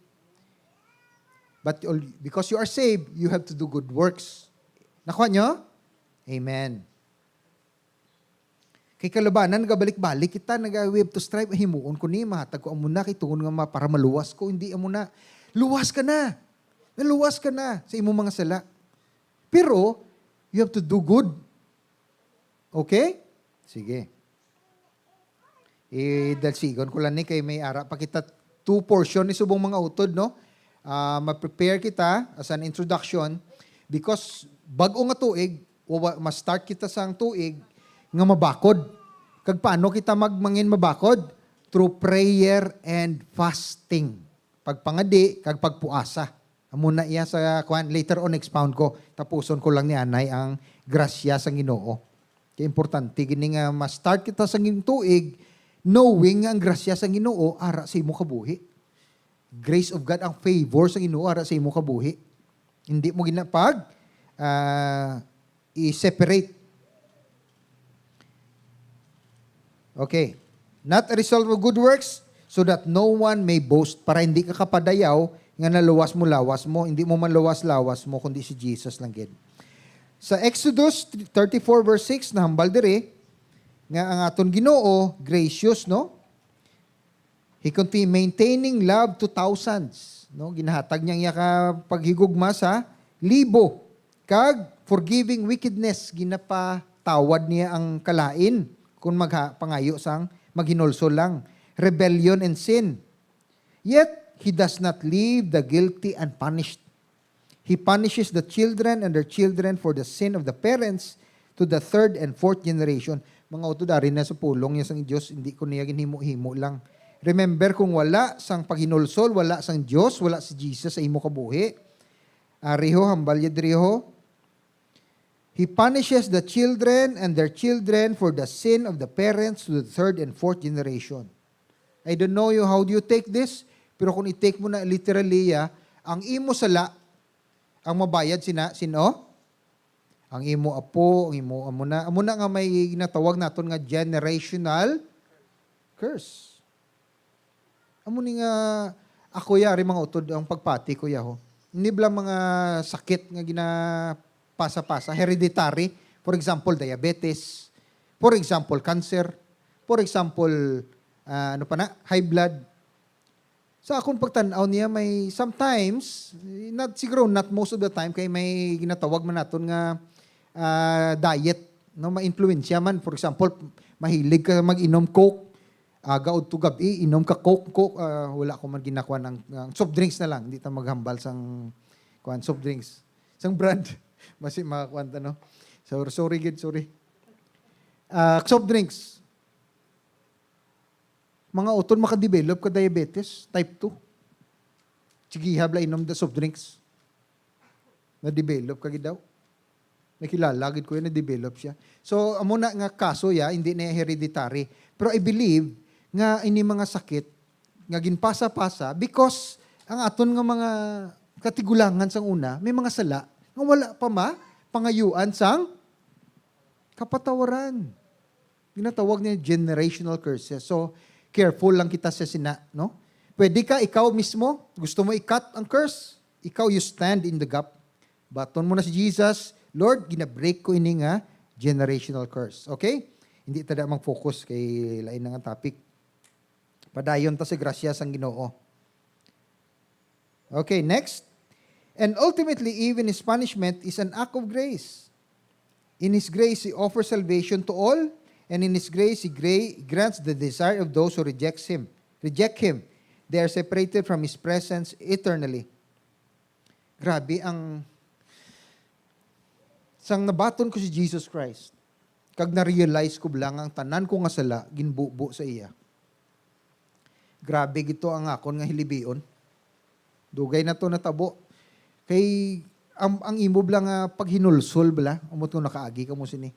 But because you are saved, you have to do good works. Nakuha niyo? Amen. Kay kalabanan, nagabalik-balik kita, we have to strive, himuon ko ni, mahatag ko amuna, kay tungon nga para maluwas ko, hindi amuna. Luwas ka na. Naluwas ka na sa imong mga sala. Pero, you have to do good. Okay? Sige. Dalsigon ko lang ni, kay may ara pa kita 2 portion ni subong mga utod, no? Ma-prepare kita as an introduction because bago nga tuig, ma-start kita sang tuig, nga mabakod. Kag paano kita mangin mabakod? Through prayer and fasting. Pagpangadi, kag pagpuasa. Amuna iya sa kwan, later on expound ko. Tapuson ko lang ni Anay ang grasya sa Ginoo. Kaya importante gini nga ma-start kita sa tuig knowing nga ang grasya sa Ginoo ara sa imo kabuhi. Grace of God, ang favor sa Ginoo ara sa imo kabuhi. Hindi mo ginapag i-separate. Okay. Not a result of good works, so that no one may boast, para hindi ka kapadayaw nga naluwas mo lawas mo, hindi mo man lawas mo, kundi si Jesus lang gid. Sa Exodus 34 verse 6 na hambal dire nga ang aton Ginoo gracious, no? He continued maintaining love to thousands, no? Ginahatag niya iya ka paghigugma sa libo, kag forgiving wickedness, ginapatawad niya ang kalain kung pangayo sang maghinulsol lang, rebellion and sin. Yet He does not leave the guilty unpunished. He punishes the children and their children for the sin of the parents to the third and fourth generation. Mga utod na sa pulong niya sang Diyos, hindi ko niya ginhimo-himo lang. Remember, kung wala sang paghinulsol, wala sang Diyos, wala si Jesus sa imo kabuhi. Ariho, hambalyad riho. He punishes the children and their children for the sin of the parents to the third and fourth generation. I don't know how do you take this, pero kung i-take mo na literally, ang imo sala, ang mabayad sino? Ang imo apo, ang imo amuna nga may ginatawag naton nga generational curse. Amo ni nga ako yari mga utod ang pagpati ko yaho. Hindi bala mga sakit nga ginapasa-pasa, hereditary, for example diabetes, for example cancer, for example high blood. Sa akong pagtanaw niya, may sometimes, not most of the time, kay may ginatawag man naton nga diet, no, ma-influensya man. For example, mahilig ka mag-inom Coke, gaod to gabi, inom ka Coke, wala ko man ginakuha ng soft drinks na lang, hindi ta maghambal sang soft drinks. Sang brand, masi makakuha ta, no? Sorry. Soft drinks. Mga utol makadevelop ka diabetes, type 2. Sige, habla inom the soft drinks. Na-develop ka daw. Nakilala, gid ko yun, na-develop siya. So, amo na nga kaso hindi na hereditary. Pero I believe nga ini mga sakit, nga ginpasa-pasa, because ang aton nga mga katigulangan sang una, may mga sala, nga wala pa pangayuan sang kapatawaran. Ginatawag niya generational curses. So, careful lang kita sa no? Pwede ka, ikaw mismo, gusto mo i-cut ang curse. Ikaw, you stand in the gap. Baton mo na si Jesus, Lord, ginabreak ko ini nga generational curse. Okay? Hindi tada mag-focus kay lain nga topic. Padayon ta sa grasya sang Ginoo. Okay, next. And ultimately, even His punishment is an act of grace. In His grace, He offers salvation to all. And in His grace, He grants the desire of those who reject Him. They are separated from His presence eternally. Grabe sang nabaton ko si Jesus Christ. Kag na-realize ko lang ang tanan ko nga sala, ginbubo sa iya. Grabe gito ang akon nga hilibion. Dugay na to natabo. Kay ang imo blang paghinulsol bala, umot ko nakaagi ka mo sini.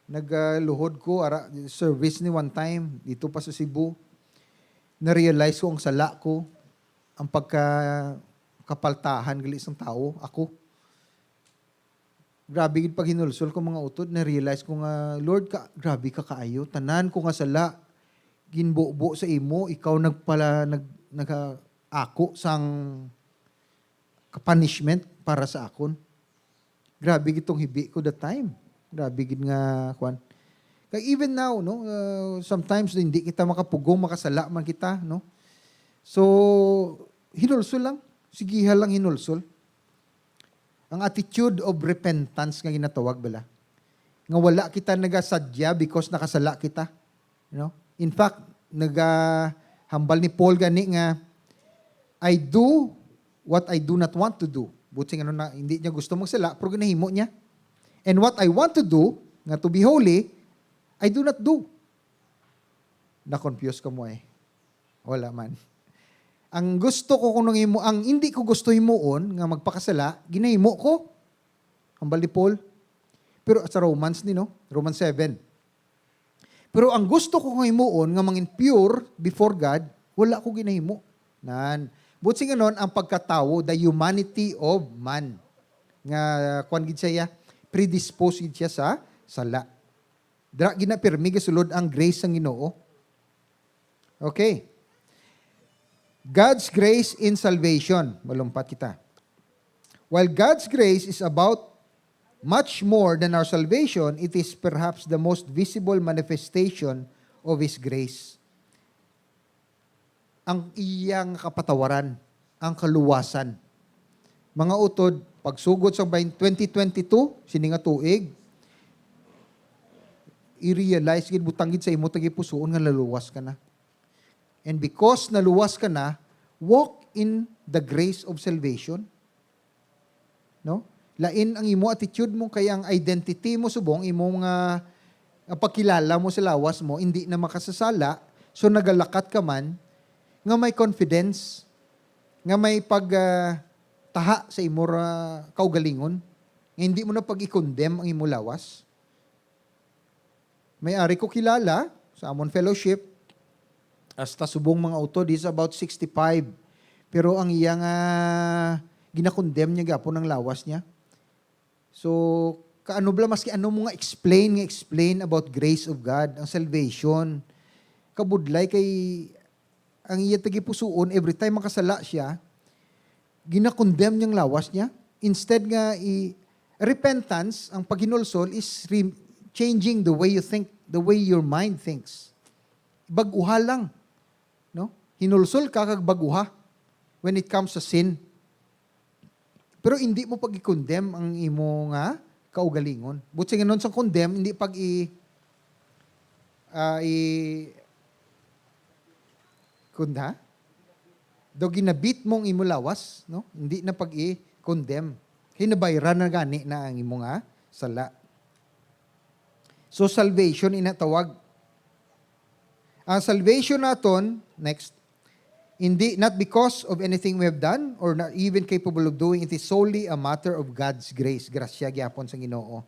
Nagluhod ko, service ni one time, dito pa sa Cebu. Na-realize ko ang sala ko, ang pagkapaltahan gali isang tao, ako. Grabe gid pag hinulsol ko mga utod, na-realize ko nga, Lord, grabe ka kaayo, tanan ko nga sala, ginbubo sa imo, ikaw ako sang punishment para sa akon. Grabe gitong hibi ko that time. Grabe gid nga kwan. Kaya even now, no, sometimes hindi kita makapugong, makasala man kita, no. So hinulsol lang, sigiha lang hinulsol. Ang attitude of repentance nga ginatawag bala. Nga wala kita nagasadya because nakasala kita, you know. In fact, hambal ni Paul gani nga I do what I do not want to do. Buti nga hindi niya gusto magsala, pero ginahimo niya. And what I want to do, nga to be holy, I do not do. Na-confuse ka mo eh. Wala man. Ang gusto ko kung ang hindi ko gusto himuon, nga magpakasala, ginahimo ko. Hambal ni Paul. Pero sa Romans Romans 7. Pero ang gusto ko kung himuon, nga mangin pure before God, wala ko ginahimo. But sing anon ang pagkatawo, the humanity of man. Nga kuan gid siya, predisposed gid siya sa sala. Dra ginapirmi gisulod ang grace sang Ginoo. Okay. God's grace in salvation. Malumpat kita. While God's grace is about much more than our salvation, it is perhaps the most visible manifestation of His grace. Ang iyang kapatawaran, ang kaluwasan. Mga utod, pagsugod sa 2022, sininga tuig, i-realize, gid butanggid sa imo, tagi pusoon nga naluwas ka na. And because naluwas ka na, walk in the grace of salvation. No? Lain ang imo attitude mo, kaya ang identity mo subong, imong pagkilala mo sa lawas mo, hindi na makasasala, so nagalakat ka man, nga may confidence, nga may taha sa imo kaugalingon, nga hindi mo na pag-i-condemn ang imo lawas. May ari ko kilala sa amon fellowship, hasta subong mga utod, is about 65. Pero ang iyang ginakondemn niya gapon ng lawas niya. So, kaano bala, maski ano mo nga explain about grace of God, ang salvation. Kabudlay kay ang iya tagipusoon, every time makasala siya, ginakondemn niyang lawas niya. Instead nga, repentance, ang paghinulsol is changing the way you think, the way your mind thinks. Baguha lang. No? Hinulsol ka kag baguha when it comes to sin. Pero hindi mo pag-i-condemn ang imo nga kaugalingon. But sa ganon sa condemn, hindi kunda? Do ginabit mong imo lawas, no? Hindi na pag-i-condemn. Hinabayran na gani na ang imo nga sala. So salvation inatawag. Ang salvation naton, next, hindi, not because of anything we have done or not even capable of doing, it is solely a matter of God's grace. Grasya gyapon sa Ginoo.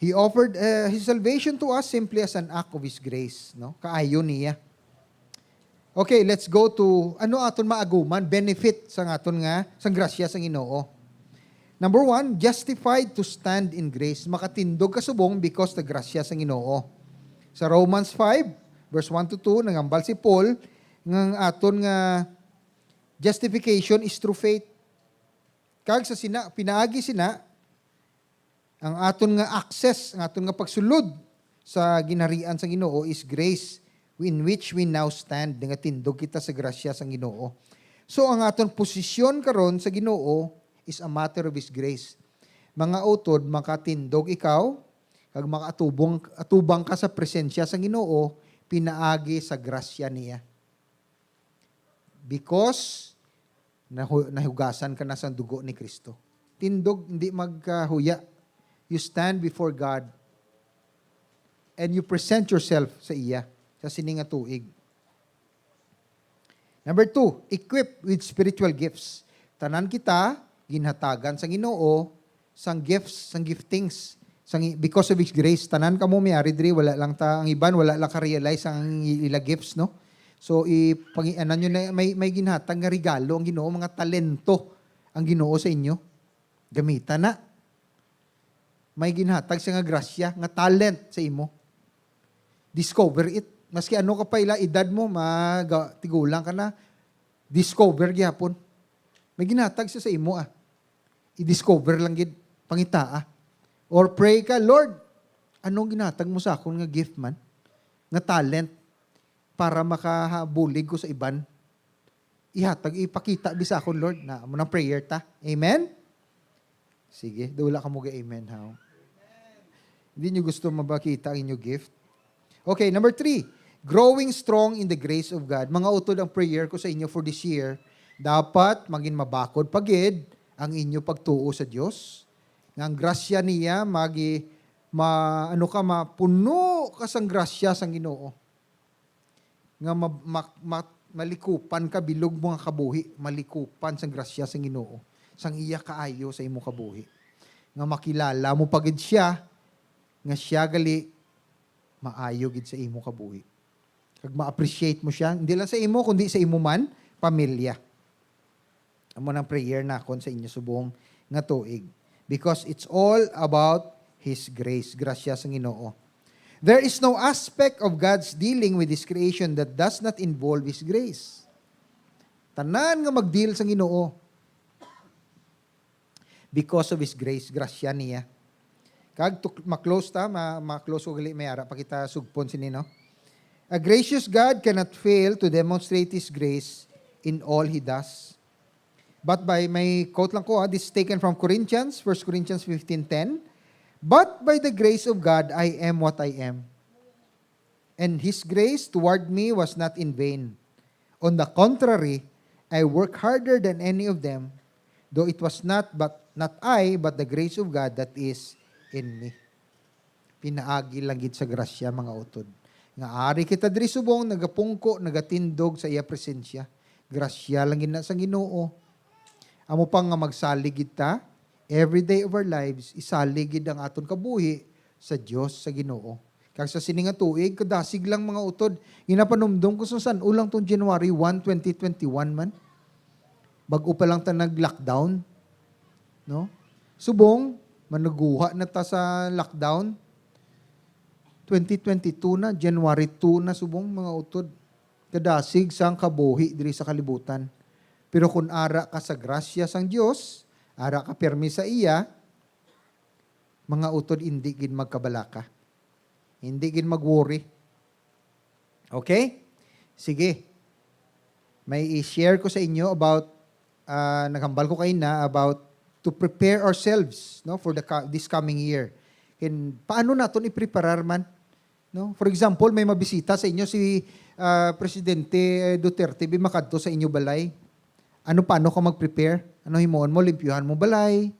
He offered His salvation to us simply as an act of His grace. No? Kaayo niya. Okay, let's go to, ano aton maaguman, benefit sa aton nga, sa grasya sa Ginoo. Number 1, justified to stand in grace. Makatindog kasubong because the grasya sa Ginoo. Sa Romans 5, verse 1 to 2, nangambal si Paul, ng aton nga justification is through faith. Kag sa pinaagi sina, ang aton nga access, ang aton nga pagsulod sa ginarian sa Ginoo is grace in which we now stand. Nga tindog kita sa grasya sa Ginoo. So ang aton posisyon karon sa Ginoo is a matter of His grace. Mga utod, makatindog ikaw, kag makatubang ka sa presensya sa Ginoo, pinaagi sa grasya niya. Because nahugasan ka na sa dugo ni Kristo. Tindog, hindi magkahuya. You stand before God and you present yourself sa iya, sa sininga tuig. Number 2, equipped with spiritual gifts. Tanan kita, ginhatagan sa Ginoo, sang gifts, sang giftings, because of His grace. Tanan ka mo, may diri, wala lang ang iban, wala lang ka-realize ang ila gifts, no? So, nyo na, may ginhatag nga regalo ang Ginoo, mga talento ang Ginoo sa inyo. Gamitan na. May ginhatag siya nga grasya, nga talent sa imo. Discover it. Maski ano ka pa ila, edad mo, tigulang ka na, discover gyapon. May ginhatag siya sa imo, I-discover lang gid, pangita, Or pray ka, Lord, anong ginhatag mo sa akon nga gift man? Nga talent, para makabulig ko sa iban, ipakita bisa akon, Lord, na mo ng prayer ta. Amen? Sige, dula ka mo amen, how? Hindi nyo gusto mabakita ang inyong gift? Okay, number 3, growing strong in the grace of God. Mga utod ang prayer ko sa inyo for this year, dapat maging mabakod pagid ang inyo pagtuo sa Diyos. Ang grasya niya, mapuno ka sang grasya sang Ginoo. Nga malikupan ka, bilog mo nga kabuhi, malikupan sang grasya sang Ginoo, sang iya kaayo sa imo kabuhi. Nga makilala mo pagid siya, nga siya gali, maayo gid sa imo kabuhi. Kag ma-appreciate mo siya, hindi lang sa imo, kundi sa imo man, pamilya. amo nang prayer na kon sa inyo subong nga tuig. Because it's all about His grace. Grasya sa Ginoo. There is no aspect of God's dealing with His creation that does not involve His grace. Tanan nga mag-deal sa Ginoo. Because of His grace, grasya niya. Kag ma-close ta, ma-close ko gali may ara pa kita sugpon sini no. A gracious God cannot fail to demonstrate His grace in all He does. But by may quote lang ko, this is taken from Corinthians, 1 Corinthians 15:10. But by the grace of God, I am what I am. And His grace toward me was not in vain. On the contrary, I work harder than any of them, though it was not I, but the grace of God that is in me. Pinaagi lang gid sa grasya mga utod. Nga ari kita diri subong nagapungko, nagatindog sa iya presensya. Grasya lang gid na sa Ginoo. Amo pang nga magsalig gid ta every day of our lives, isalig gid ang aton kabuhi sa Dios sa Ginoo. Kag sa sini nga tuig kadasig lang mga utod. Ginapanumdum ko sa ulang tong January 1, 2021 man. Bag-o pa lang ta nag-lockdown. No? Subong manuguha na ta sa lockdown. 2022 na, January 2 na subong mga utod. Kadasig sang kabuhi diri sa kalibutan. Pero kung ara ka sa grasya sang Dios, ara ka permi sa iya, mga utod hindi gid magkabalaka. Hindi gid mag-worry. Okay? Sige. May i-share ko sa inyo about naghambal ko kayo na about to prepare ourselves no for this coming year. And paano naton i-preparar man? No? For example, may mabisita sa inyo si Presidente Duterte bimakadto sa inyo balay. Paano ka mag-prepare? Ano himuon mo? Limpyuhan mo balay.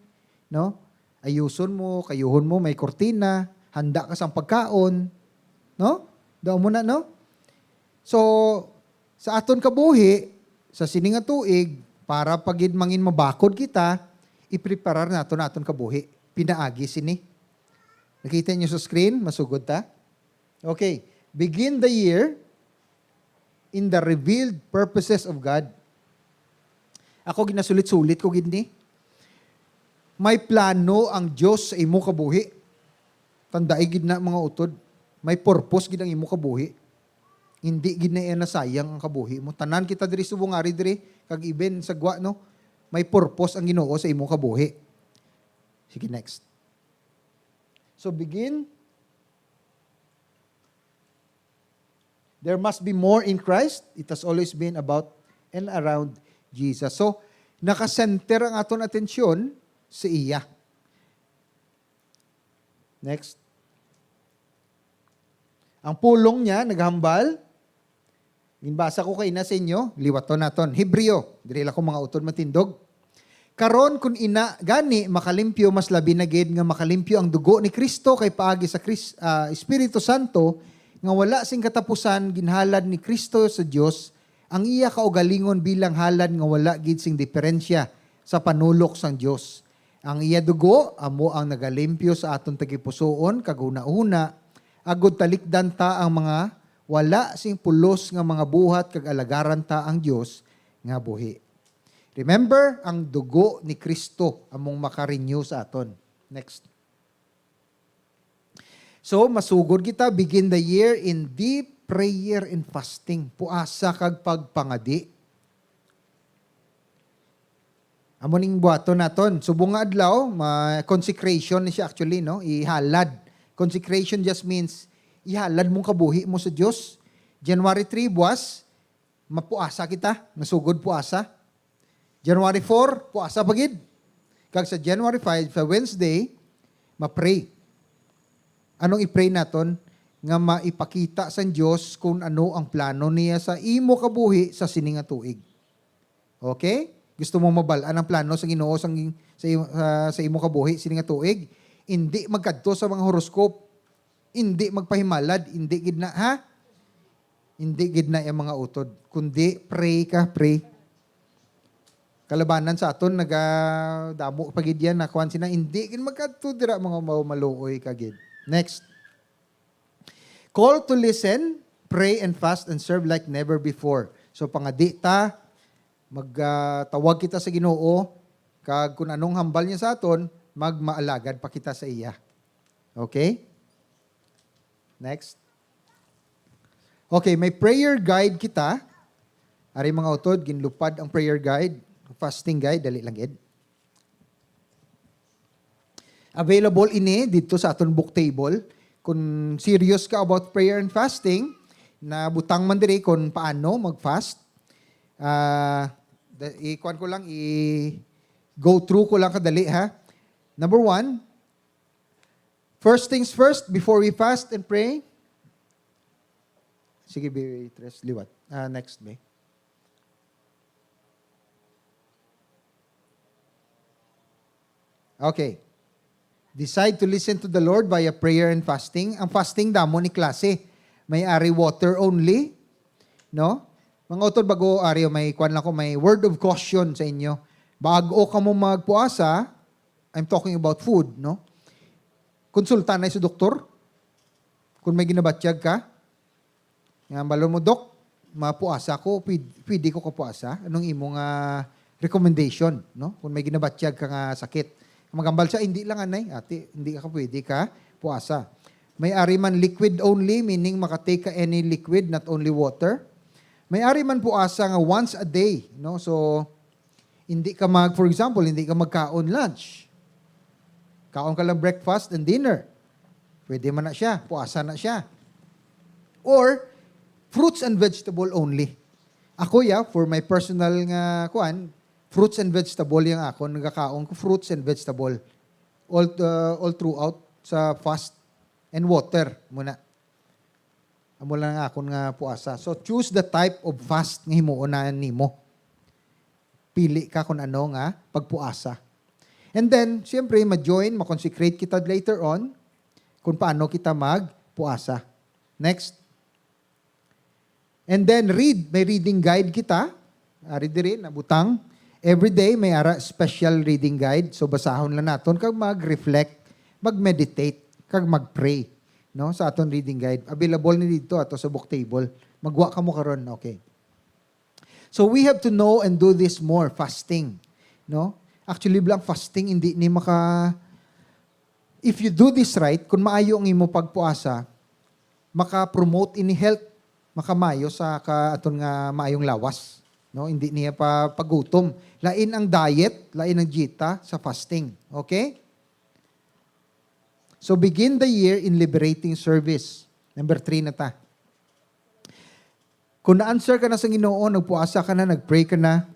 No? Ayuson mo, kayuhon mo, may kortina, handa ka sa pagkaon. No? Daw mo na, no? So, sa aton kabuhi, sa sininga tuig, para pagid mangin mabakod kita, i-preparar naton kabuhi. Pinaagi sini. Nakita niyo sa screen? Masugod ta? Okay. Begin the year in the revealed purposes of God. Ako ginasulit-sulit ko gini. May plano ang Diyos sa imo kabuhi. Tandai gid na mga utod. May purpose gid ang imo kabuhi. Hindi gid na nasayang ang kabuhi mo. Tanan kita diri subong ari diri kag iben sagwa no. May purpose ang Ginoo sa imo kabuhi. Sige next. So begin. There must be more in Christ. It has always been about and around Jesus. So, nakasenter ang aton atensyon sa iya. Next. Ang pulong niya, naghambal. Ginbasa ko kay na sa inyo. Liwaton naton. Hebreo. Dili lang ko mga utod matindog. Karon kun ina gani makalimpyo mas labi na gid nga makalimpyo ang dugo ni Kristo kay paagi sa Espiritu Santo nga wala sing katapusan ginhalad ni Kristo sa Dios ang iya kaugalingon bilang halad nga wala gid sing diferensya sa panulok sang Dios. Ang iya dugo amo ang nagalimpyo sa aton tagipusoon kag una-una agud talikdan ta ang mga wala sing pulos nga mga buhat kag alagaran ta ang Dios nga buhi. Remember, ang dugo ni Kristo among makarenew sa aton. Next. So, masugod kita, begin the year in deep prayer and fasting. Puasa kag pagpangadi. Amo ning buhaton naton. Subong nga adlaw, consecration ni siya actually, no? Ihalad. Consecration just means ihalad mong kabuhi mo sa Dios. January 3 buwas, mapuasa kita, nasugod puasa. January 4, puasa pagid. Kag sa January 5, sa Wednesday, ma-pray. Anong i-pray naton? Nga maipakita sa Diyos kung ano ang plano niya sa imo kabuhi sa sininga tuig. Okay? Gusto mo mabalaan ang plano sa Ginoo sa imo kabuhi sininga tuig? Hindi magkadto sa mga horoscope. Hindi magpahimalad. Hindi gid na, ha? Hindi gid na yung mga utod. Kundi pray ka, pray. Kalabanan sa aton nagadamo pagid yan na kuan sina hindi kin magkadto dira mga maluoy kagid. Next. Call to listen, pray and fast and serve like never before. So pangadi ta Magtawag kita sa Ginoo, kag kung anong hambal niya sa aton, magmaalagad pa kita sa iya. Okay? Next. Okay, may prayer guide kita. Ari mga utod, ginlupad ang prayer guide, fasting guide, dali lang gid. Available ini dito sa aton book table. Kung serious ka about prayer and fasting, na butang man diri kung paano mag-fast. I-kuan ko lang, i-go through ko lang kadali ha. Number 1, first things first, before we fast and pray. Sige, Beatrice, liwat. Next, Be. Okay. Decide to listen to the Lord via prayer and fasting. Ang fasting damo ni klase. May ari water only. No? Mga utod bago ari, may kwan lang ko, may word of caution sa inyo. Bago ka mo magpuasa, I'm talking about food, no? Konsulta na sa doktor. Kung may ginabatyag ka, nga balo mo, Dok, mapuasa ko, pwede ko kapuasa. Anong imong recommendation, no? Kung may ginabatyag ka nga sakit. Magambal siya, hindi lang anay, ate, hindi ka pwede ka puasa. May ari man liquid only, meaning makatake ka any liquid, not only water. May ari man puasa nga once a day, no? So, hindi ka for example, hindi ka magkaon lunch. Kaon ka lang breakfast and dinner. Pwede man na siya, puasa na siya. Or, fruits and vegetable only. Ako for my personal nga fruits and vegetable yung ako, nagkakaon ko fruits and vegetable all throughout sa fast and water muna. Amo lang ako nga puasa. So choose the type of fast nga himuonan nimo. Pili ka kung ano nga pagpuasa. And then, siyempre, ma-join, ma-consecrate kita later on kung paano kita magpuasa. Next. And then read, may reading guide kita. Ari diri nabutang. Every day may special reading guide. So basahon lang naton kag mag-reflect, mag-meditate, kag mag-pray, no? Sa aton reading guide. Available ni dito ato sa book table. Magwa ka mo karon, okay. So we have to know and do this more, fasting, no? Actually, blang fasting hindi ni if you do this right, kung maayo ang imo pagpuasa, maka-promote ini health, makamayo sa aton nga maayong lawas. No, hindi niya pa pagutom. Lain ang diet, lain ang dieta sa fasting. Okay? So begin the year in liberating service. Number 3 na ta. Kung na-answer ka na sa Ginoo, nagpuasa ka na, nagpray ka na,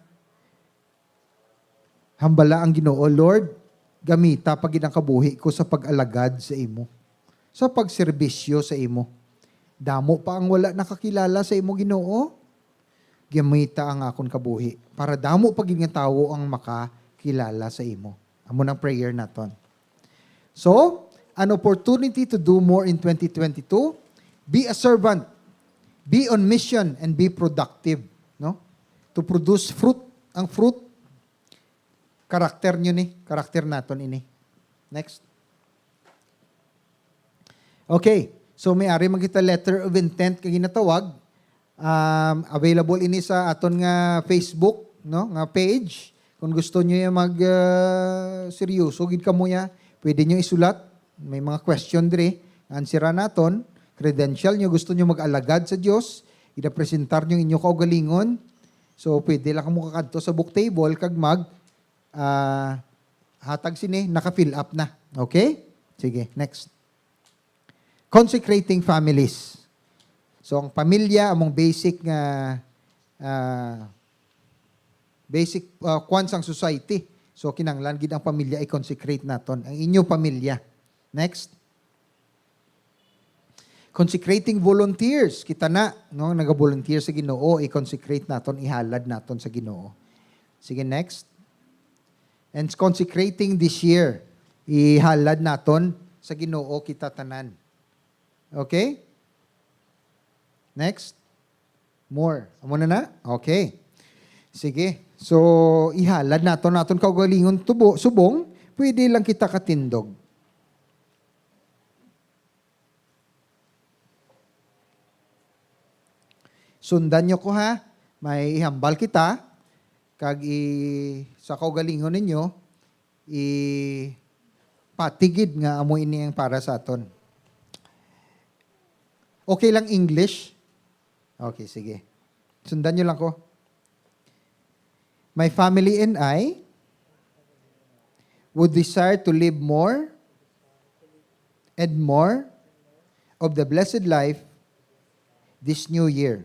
hambala ang Ginoo, Lord, gamita pag ginang kabuhi ko sa pag-alagad sa imo. Sa pagserbisyo sa imo. Damo pa ang wala nakakilala sa imo, Ginoo. Gamita ang akon kabuhi para damo pag nga tawo ang makakilala sa imo. Amo nang prayer naton. So, an opportunity to do more in 2022. Be a servant. Be on mission and be productive, no? To produce fruit. Ang fruit karakter nyo ni, karakter naton ini. Next. Okay. So may ari magkita letter of intent kag ginatawag. Available ini sa aton nga Facebook, no, nga page. Kung gusto niyo ya seryoso gid kamo ya, pwede niyo isulat. May mga question dire, answera naton. Credential niyo, gusto niyo mag-alagad sa Dios, ida-presentar niyo inyo kaugalingon. So pwede lang kamo kakadto sa book table kag hatag sini naka-fill up na. Okay? Sige, next. Consecrating families. So, ang pamilya, among basic kwan sang society. So, kinanglan gid ang pamilya i-consecrate naton. Ang inyong pamilya. Next. Consecrating volunteers. Kita na, no, naga-volunteer sa Ginoo, i-consecrate naton, ihalad naton sa Ginoo. Sige, next. And consecrating this year, ihalad naton sa Ginoo kita tanan. Okay? Next. More. Amo na? Okay. Sige. So, ihalad naton kaugalingon subong, pwede lang kita katindog. Sundan nyo ko ha. May ihambal kita. kag sa kaugalingon ninyo patigid nga amo ini ang para sa aton. Okay lang English? Okay, sige. Sundan nyo lang ko. My family and I would desire to live more and more of the blessed life this new year.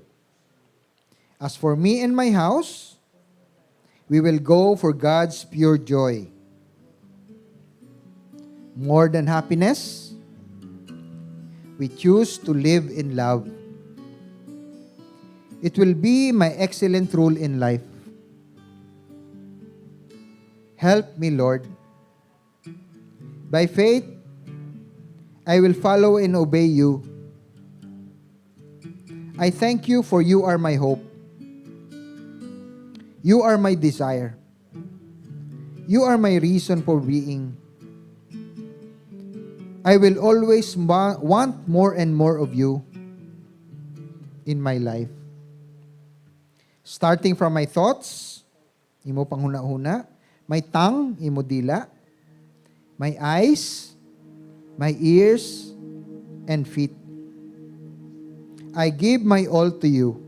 As for me and my house, we will go for God's pure joy. More than happiness, we choose to live in love. It will be my excellent rule in life. Help me, Lord. By faith, I will follow and obey you. I thank you for you are my hope. You are my desire. You are my reason for being. I will always want more and more of you in my life. Starting from my thoughts, imo panghuna-huna, my tongue, imo dila, my eyes, my ears, and feet. I give my all to you.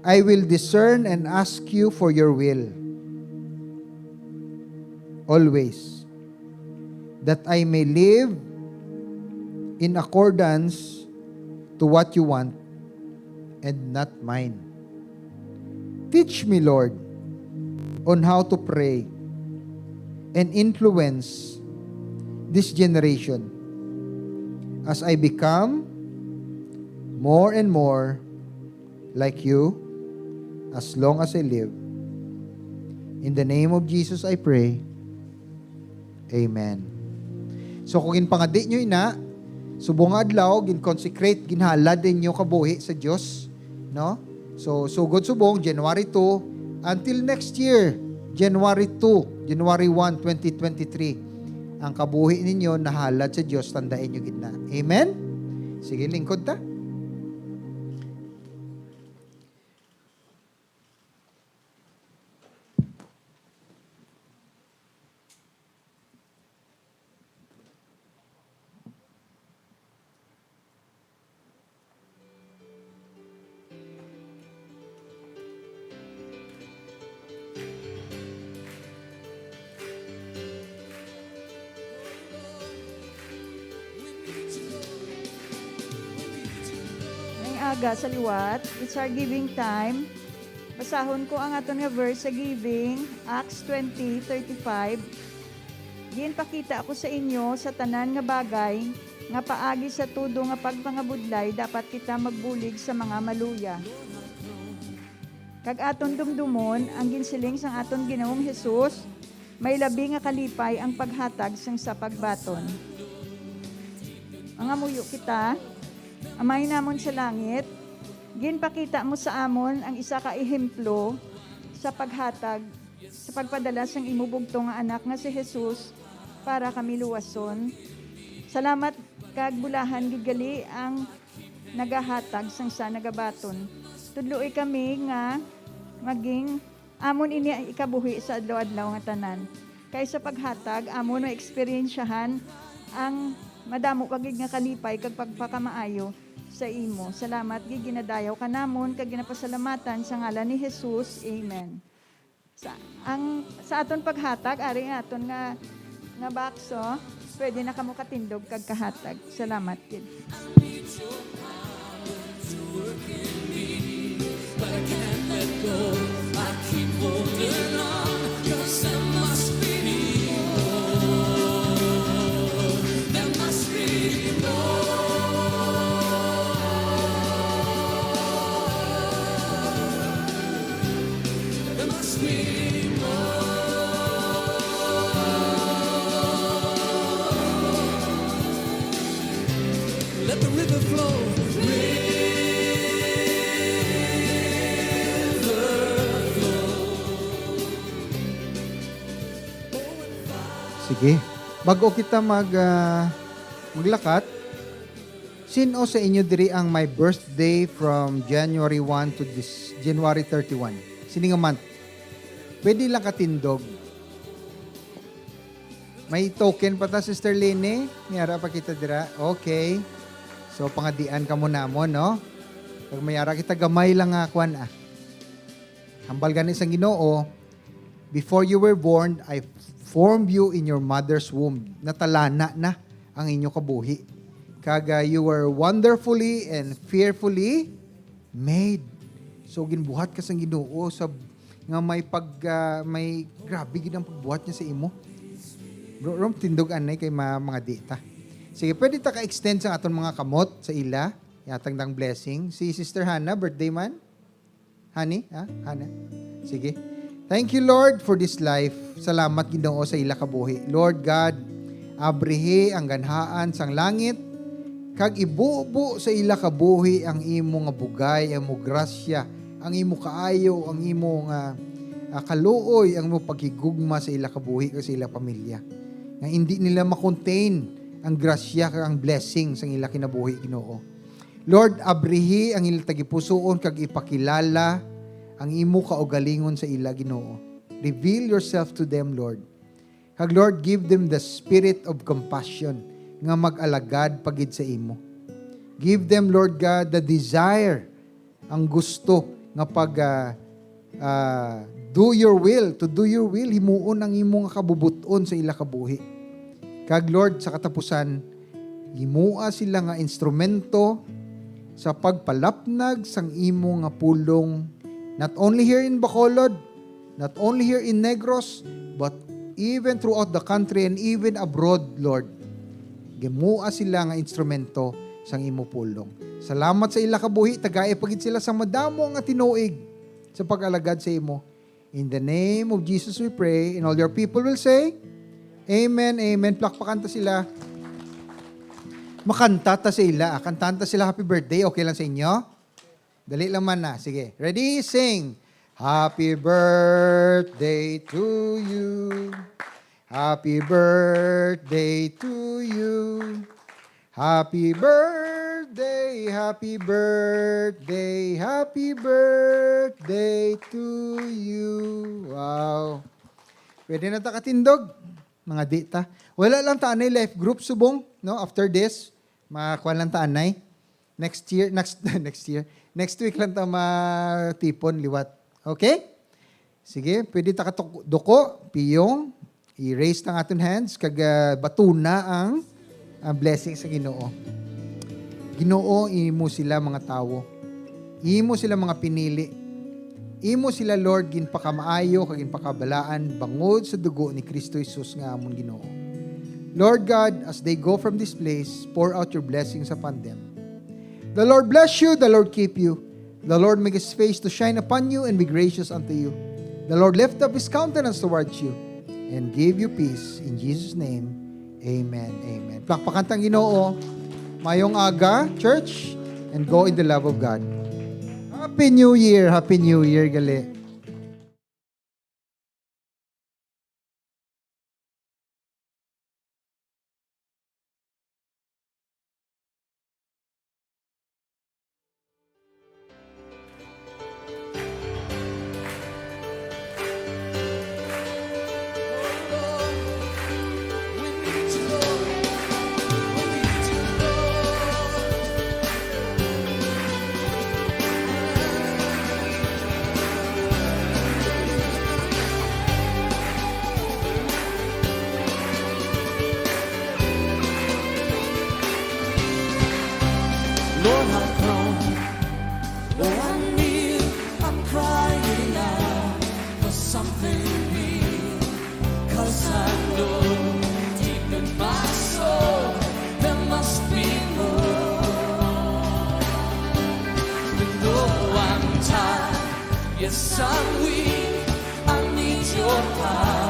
I will discern and ask you for your will. Always. That I may live in accordance to what you want and not mine. Teach me, Lord, on how to pray and influence this generation as I become more and more like you as long as I live. In the name of Jesus I pray. Amen. So kung ginpangadi nyo ina, subong adlaw, gin-consecrate, ginhalad din nyo kabuhi sa Diyos. No? So, sugod subong, January 2, until next year, January 2, January 1, 2023, ang kabuhi ninyo nahalad sa Diyos, tandain nyo gitna. Amen? Sige, lingkod ta. Aga sa liwat, it's our giving time. Basahon ko ang aton nga verse sa giving, Acts 20:35. Gin pakita ako sa inyo sa tanan nga bagay nga paagi sa tudo nga pagpangabudlay dapat kita magbulig sa mga maluya. Kag aton dumdumon ang ginsiling sang aton Ginoong Hesus, may labi nga kalipay ang paghatag sang sa pagbaton. Mga muyo kita, Amay namon sa langit, ginpakita mo sa amon ang isa ka ehemplo sa paghatag, sa pagpadala sang imubugto nga anak nga si Jesus para kami luwason. Salamat kag bulahan gigali ang nagahatag sang sa nagabaton. Tudloy kami nga maging amon ini ikabuhi sa adlaw-adlaw nga tanan. Kay sa paghatag amon ma-eksperyensyahan ang madamo kagig nga kalipay kag pagpakamaayo sa imo. Salamat gid ginadayaw ka namon kag ginapasalamatan sa ngalan ni Jesus. Amen. Sa aton paghatag ari nga aton nga bakso, pwede na kamo katindog kag kahatag. Salamat gid. Let the river flow. Sige. Bago kita maglakat, sino sa inyo diri ang my birthday from January 1 to this January 31? Sini nga month. Pwede lang katindog. May token pa ta, Sister Lene. Mayara pa kita dira. Okay. So, pangadian ka mo namon, no? Pag mayara kita, gamay lang nga, kwan, Hambal gani sa Ginoo, before you were born, I formed you in your mother's womb. Natalana na ang inyo kabuhi. Kaga you were wonderfully and fearfully made. So ginbuhat ka sa Ginoo sa nga may grabe gid ang pagbuhat niya sa imo. Bro, tindog anay kay mga dita. Sige, pwede ta ka-extend sa aton mga kamot sa ila. Yatang dang blessing. Si Sister Hannah, birthday man? Honey? Hannah? Sige. Thank you, Lord, for this life. Salamat, Ginoo, sa ila kabuhi. Lord God, abrihi ang ganhaan sang langit, kag ibubo sa ila kabuhi ang imo nga bugay, ang imo grasya, ang imo kaayo, ang imo nga kaluoy, ang imo paghigugma sa ila kabuhi kag sa ila pamilya. Nga hindi nila makontain ang grasya kag ang blessing sa ila kinabuhi, Ginoo. Lord, abrihi ang ila tagipusoon kag ipakilala ang imo kaugalingon sa ila, Ginoo. Reveal yourself to them, Lord. Kag Lord, give them the spirit of compassion nga mag-alagad pagid sa imo. Give them, Lord God, the desire, ang gusto nga do your will, to do your will, himuon ang imo nga kabubuton sa ila kabuhi. Kag Lord, sa katapusan, himua sila nga instrumento sa pagpalapnag sang imo nga pulong, not only here in Bacolod, not only here in Negros, but even throughout the country and even abroad, Lord. Gimua sila nga instrumento sang imo pulong. Salamat sa ila kabuhi, tagay pagid sila sa madamo nga tinuig sa pag-alagad sa imo. In the name of Jesus we pray, and all your people will say, Amen, Amen. Plakpakan ta sila. Makanta ta sa ila. Kantanta sila happy birthday. Okay lang sa inyo? Dali lang man na. Sige. Ready? Sing. Happy birthday to you. Happy birthday to you. Happy birthday, happy birthday, happy birthday to you. Wow. Pwede na ta katindog, mga dita. Wala lang ta anay life group subong, no? After this, makakuha lang ta anay. Next Next week lang ta matipon liwat. Okay? Sige, pwede ta kaduko, piyong, i-raise ng aton hands, kag batuna ang blessing sa Ginoo. Ginoo, imo sila mga tawo. Imo sila mga pinili. Imo sila, Lord, ginpakamaayo, kag ginpakabalaan, bangod sa dugo ni Kristo Jesus nga amon Ginoo. Lord God, as they go from this place, pour out your blessings upon them. The Lord bless you, the Lord keep you. The Lord make His face to shine upon you and be gracious unto you. The Lord lift up His countenance towards you and give you peace. In Jesus' name, Amen, Amen. Plakpakantang Ginoo, mayong aga, church, and go in the love of God. Happy New Year, gali. Lord, I come. Lord, I kneel. I'm crying out for something real. 'Cause I know deep in my soul there must be more. Even though I'm tired, yes, I'm weak, I need your power.